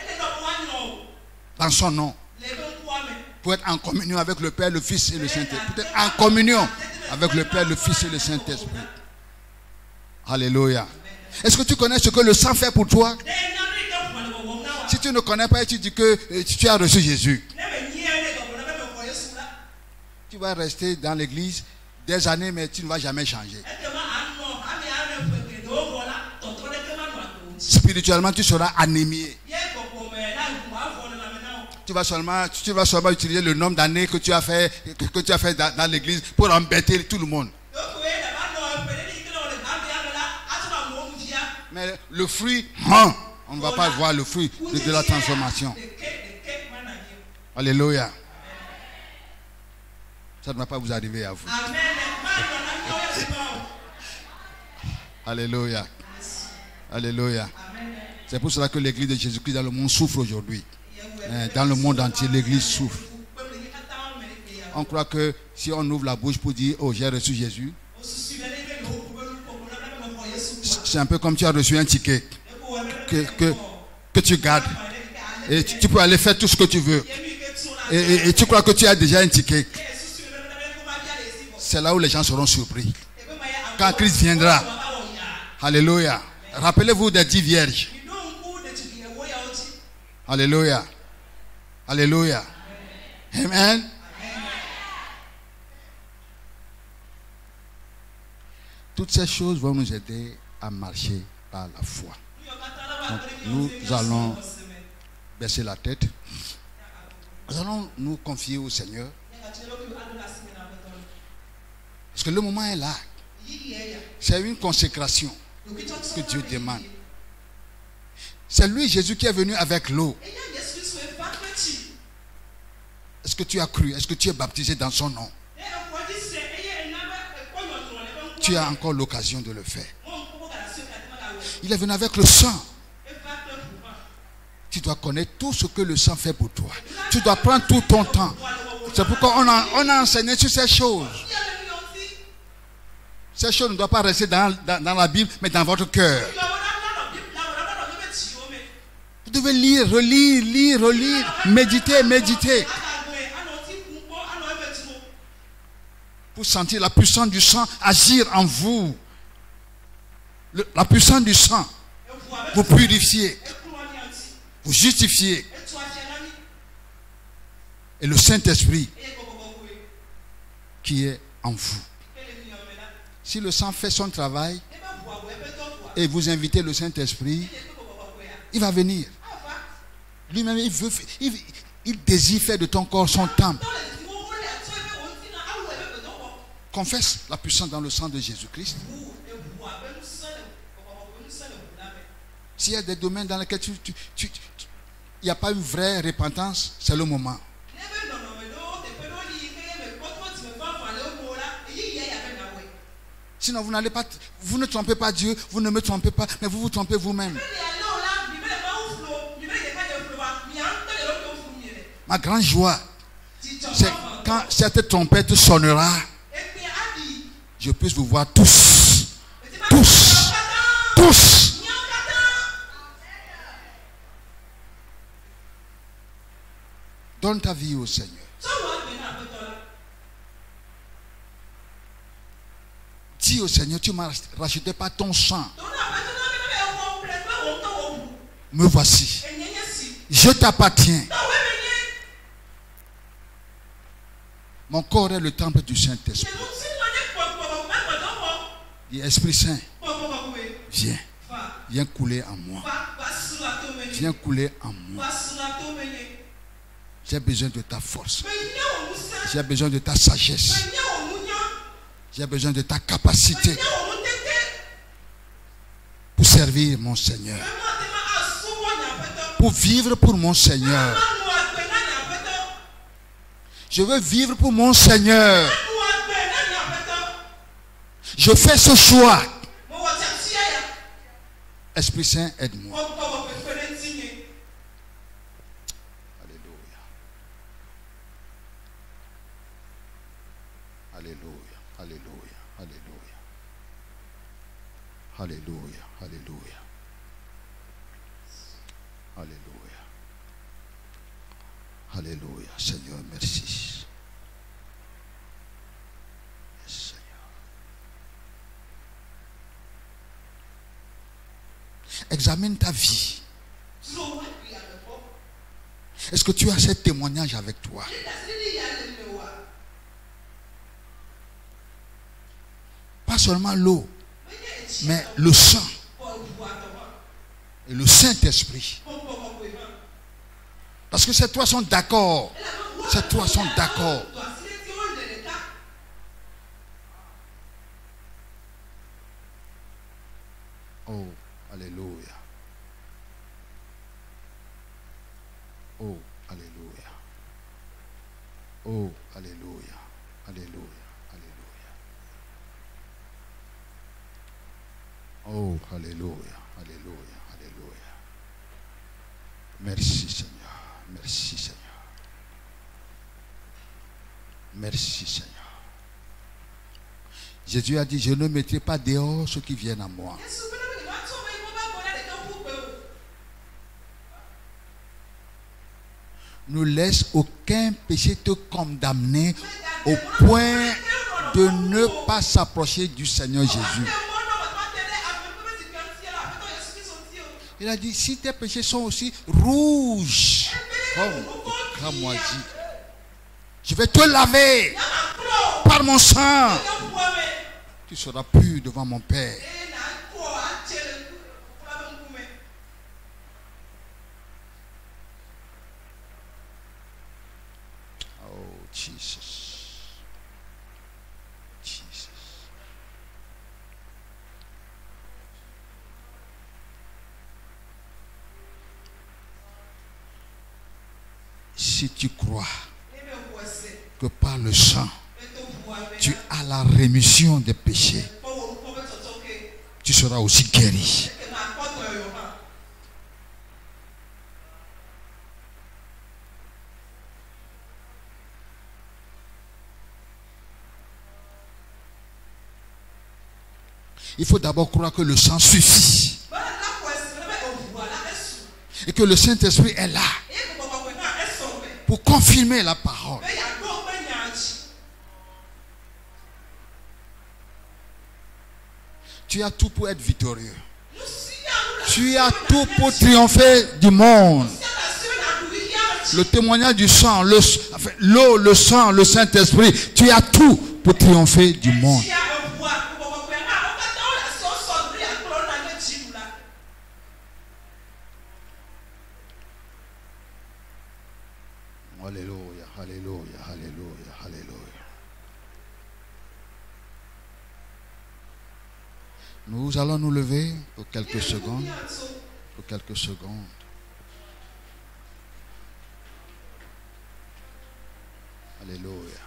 dans son nom. Pour être en communion avec le Père, le Fils et le Saint-Esprit. Pour être en communion avec le Père, le Fils et le Saint-Esprit. Alléluia. Est-ce que tu connais ce que le sang fait pour toi? Si tu ne connais pas et tu dis que tu as reçu Jésus, tu vas rester dans l'église des années, mais tu ne vas jamais changer. Spirituellement, tu seras anémié. Tu vas seulement utiliser le nombre d'années que tu as fait dans l'église pour embêter tout le monde. Mais le fruit, on ne va pas voir le fruit de la transformation. Alléluia. Ça ne va pas vous arriver à vous. Alléluia. Alléluia. C'est pour cela que l'église de Jésus-Christ dans le monde souffre aujourd'hui. Dans le monde entier, l'église souffre. On croit que si on ouvre la bouche pour dire, oh, j'ai reçu Jésus, c'est un peu comme tu as reçu un ticket que tu gardes. Et tu peux aller faire tout ce que tu veux. Et tu crois que tu as déjà un ticket. C'est là où les gens seront surpris. Quand Christ viendra. Alléluia. Rappelez-vous des 10 vierges. Alléluia. Alléluia. Amen. Toutes ces choses vont nous aider à marcher par la foi. Donc, nous allons baisser la tête. Nous allons nous confier au Seigneur. Parce que le moment est là. C'est une consécration que Dieu demande. C'est lui, Jésus, qui est venu avec l'eau. Est-ce que tu as cru? Est-ce que tu es baptisé dans son nom? Tu as encore l'occasion de le faire. Il est venu avec le sang. Tu dois connaître tout ce que le sang fait pour toi. Tu dois prendre tout ton temps. C'est pourquoi on a enseigné sur ces choses. Ces choses ne doivent pas rester dans la Bible, mais dans votre cœur. Vous devez lire, relire, méditer. Pour sentir la puissance du sang agir en vous. La puissance du sang vous purifier, vous justifier. Et le Saint-Esprit qui est en vous. Si le sang fait son travail et vous invitez le Saint-Esprit, il va venir. Lui-même, il désire faire de ton corps son temple. Confesse la puissance dans le sang de Jésus-Christ. S'il y a des domaines dans lesquels il n'y a pas une vraie repentance, c'est le moment. Sinon, vous ne trompez pas Dieu, vous ne me trompez pas, mais vous vous trompez vous-même. Ma grande joie, c'est quand cette trompette sonnera, je puisse vous voir tous. Donne ta vie au Seigneur. Dis au Seigneur, tu m'as racheté par ton sang. Me voici. Je t'appartiens. Mon corps est le temple du Saint-Esprit. Dis, Esprit Saint, viens couler en moi. Viens couler en moi. J'ai besoin de ta force. J'ai besoin de ta sagesse. J'ai besoin de ta capacité pour servir mon Seigneur. Pour vivre pour mon Seigneur. Je veux vivre pour mon Seigneur. Je fais ce choix. Esprit Saint, aide-moi. Alléluia. Seigneur, merci. Seigneur. Examine ta vie. Est-ce que tu as ce témoignage avec toi? Pas seulement l'eau, mais le sang et le Saint-Esprit. Parce que ces trois sont d'accord. Ces trois sont d'accord. Oh, alléluia. Oh, alléluia. Oh, alléluia. Alléluia. Alléluia. Oh, alléluia. Alléluia. Alléluia. Merci Seigneur. Merci Seigneur. Merci Seigneur. Jésus a dit, je ne mettrai pas dehors ceux qui viennent à moi. Ne laisse aucun péché te condamner au point de ne pas s'approcher du Seigneur Jésus. Il a dit, si tes péchés sont aussi rouges comme le cramoisi, je vais te laver par mon sang. Tu seras pur devant mon Père. Oh Jesus. Jesus. Si tu crois que par le sang, tu as la rémission des péchés, tu seras aussi guéri. Il faut d'abord croire que le sang suffit et que le Saint-Esprit est là pour confirmer la parole. Tu as tout pour être victorieux. Tu as tout pour triompher du monde. Le témoignage du sang, l'eau, le sang, le Saint-Esprit, tu as tout pour triompher du monde. Alléluia, alléluia, alléluia, alléluia. Nous allons nous lever pour quelques secondes. Pour quelques secondes. Alléluia.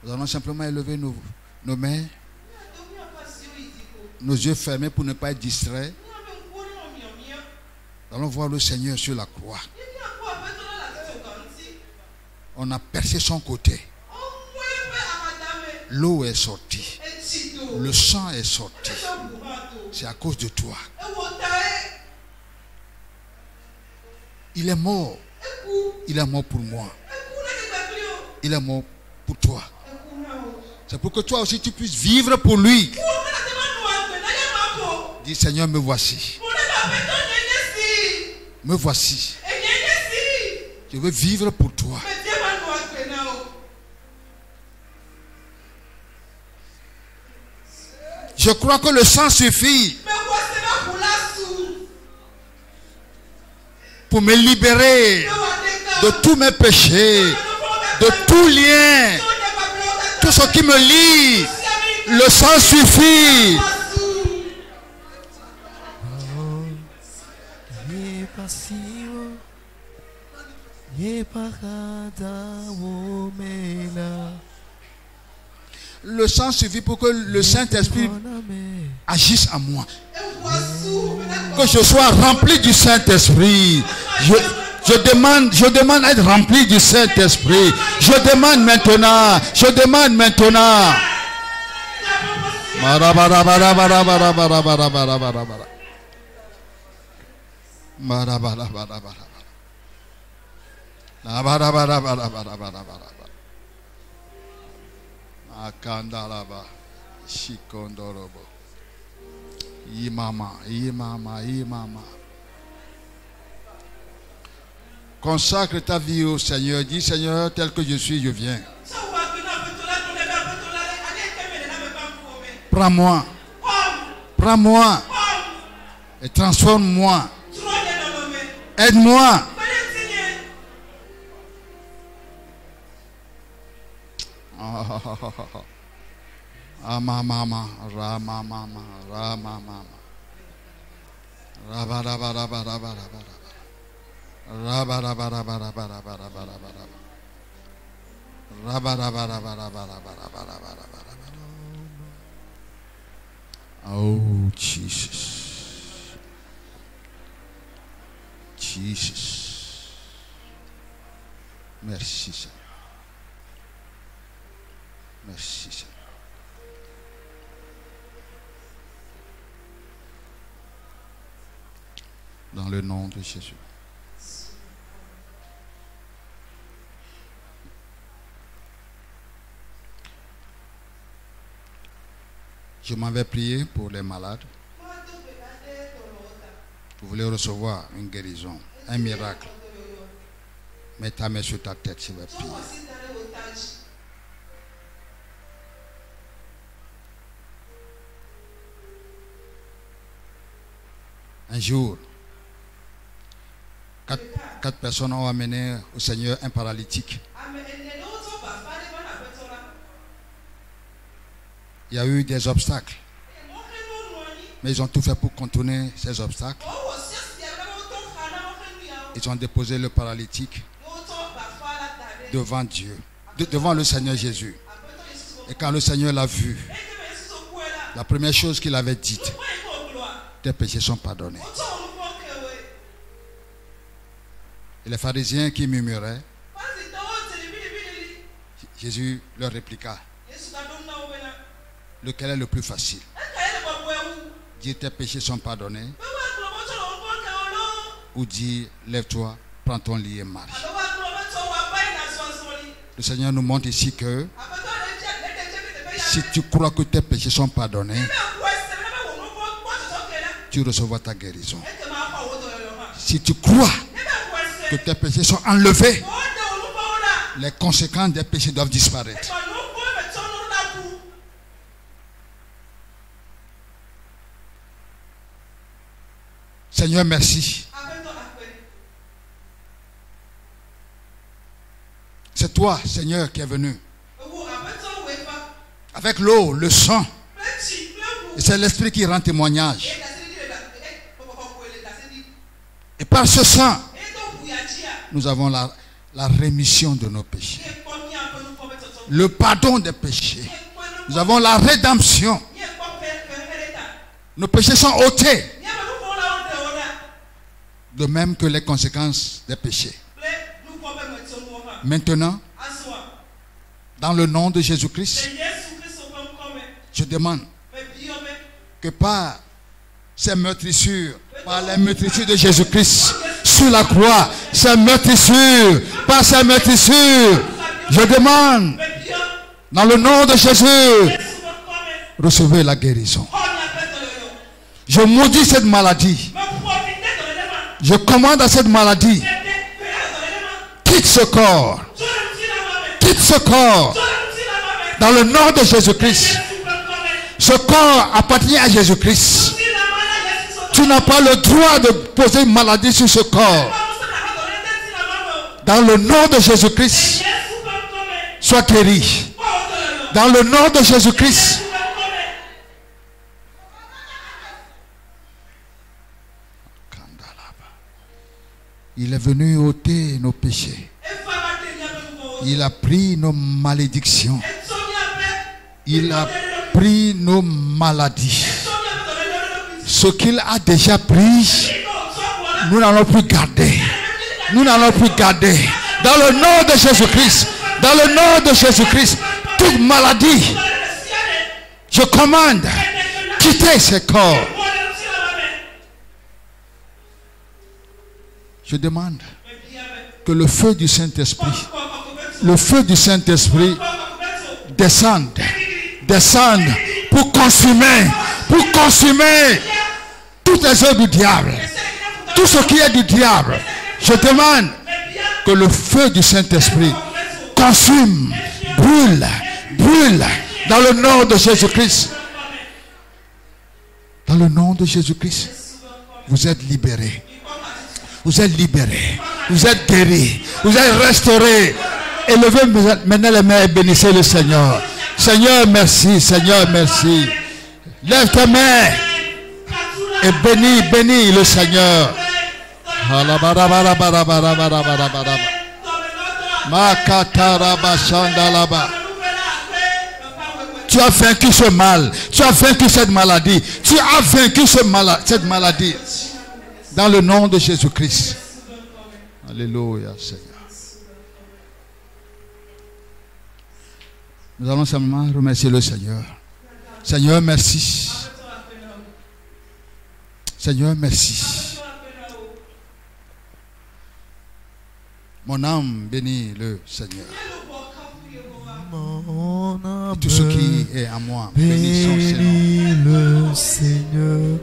Nous allons simplement élever nos mains, nos yeux fermés pour ne pas être distraits. Nous allons voir le Seigneur sur la croix. On a percé son côté. L'eau est sortie. Le sang est sorti. C'est à cause de toi. Il est mort. Il est mort pour moi. Il est mort pour toi. C'est pour que toi aussi tu puisses vivre pour lui. Dis Seigneur, me voici. Me voici. Je veux vivre pour toi. Je crois que le sang suffit pour me libérer de tous mes péchés, de tout lien, tout ce qui me lie. Le sang suffit. Le sang suffit pour que le Saint-Esprit agisse en moi. Que je sois rempli du Saint-Esprit. Je demande à être rempli du Saint-Esprit. Je demande maintenant. Akandalaba Shikondorobo Imama. Consacre ta vie au Seigneur. Dis Seigneur, tel que je suis, je viens. Prends-moi et transforme-moi. Aide-moi. Amamama, ramamama, ramamama, rabarabarabarabarabarabara, rabarabarabarabarabarabara, rabarabarabarabarabarabara. Oh Jesus, Jesus, merci Seigneur. Merci Seigneur. Dans le nom de Jésus. Je m'en vais prier pour les malades. Vous voulez recevoir une guérison, un miracle. Mets ta main sur ta tête, je vais prier. Un jour, 4 personnes ont amené au Seigneur un paralytique. Il y a eu des obstacles. Mais ils ont tout fait pour contourner ces obstacles. Ils ont déposé le paralytique devant Dieu, devant le Seigneur Jésus. Et quand le Seigneur l'a vu, la première chose qu'il avait dite, tes péchés sont pardonnés. Et les pharisiens qui murmuraient, Jésus leur répliqua, lequel est le plus facile? Dire tes péchés sont pardonnés, ou dire lève-toi, prends ton lit et marche. Le Seigneur nous montre ici que si tu crois que tes péchés sont pardonnés, tu recevras ta guérison. Si tu crois que tes péchés sont enlevés, les conséquences des péchés doivent disparaître. Seigneur, merci. C'est toi, Seigneur, qui es venu avec l'eau, le sang. Et c'est l'Esprit qui rend témoignage. Et par ce sang, nous avons la rémission de nos péchés, le pardon des péchés. Nous avons la rédemption. Nos péchés sont ôtés, de même que les conséquences des péchés. Maintenant, dans le nom de Jésus-Christ, je demande que par ces meurtrissures, par les meurtrissures de Jésus-Christ sur la croix, ces meurtrissures, par ces meurtrissures, je demande, dans le nom de Jésus, recevez la guérison. Je maudis cette maladie. Je commande à cette maladie, quitte ce corps. Quitte ce corps. Dans le nom de Jésus-Christ. Ce corps appartient à Jésus-Christ. Tu n'as pas le droit de poser une maladie sur ce corps. Dans le nom de Jésus-Christ, sois guéri. Dans le nom de Jésus-Christ. Il est venu ôter nos péchés. Il a pris nos malédictions. Il a pris nos maladies. Ce qu'il a déjà pris, nous n'allons plus garder. Nous n'allons plus garder. Dans le nom de Jésus-Christ, dans le nom de Jésus-Christ, toute maladie, je commande, quittez ce corps. Je demande que le feu du Saint-Esprit, le feu du Saint-Esprit descende pour consumer toutes les œuvres du diable, tout ce qui est du diable. Je demande que le feu du Saint-Esprit consume, brûle, dans le nom de Jésus-Christ. Dans le nom de Jésus-Christ, vous êtes libérés. Vous êtes libérés, vous êtes guéris, vous êtes restaurés. Élevez maintenant les mains et bénissez le Seigneur. Seigneur, merci, Seigneur, merci. Lève tes mains et bénis le Seigneur. Tu as vaincu ce mal, tu as vaincu cette maladie, tu as vaincu cette maladie. Dans le nom de Jésus-Christ. Alléluia, Seigneur. Nous allons simplement remercier le Seigneur. Seigneur, merci. Seigneur, merci. Mon âme bénit le Seigneur. Et tout ce qui est à moi, bénissons le Seigneur.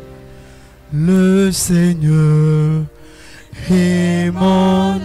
Le Seigneur est mon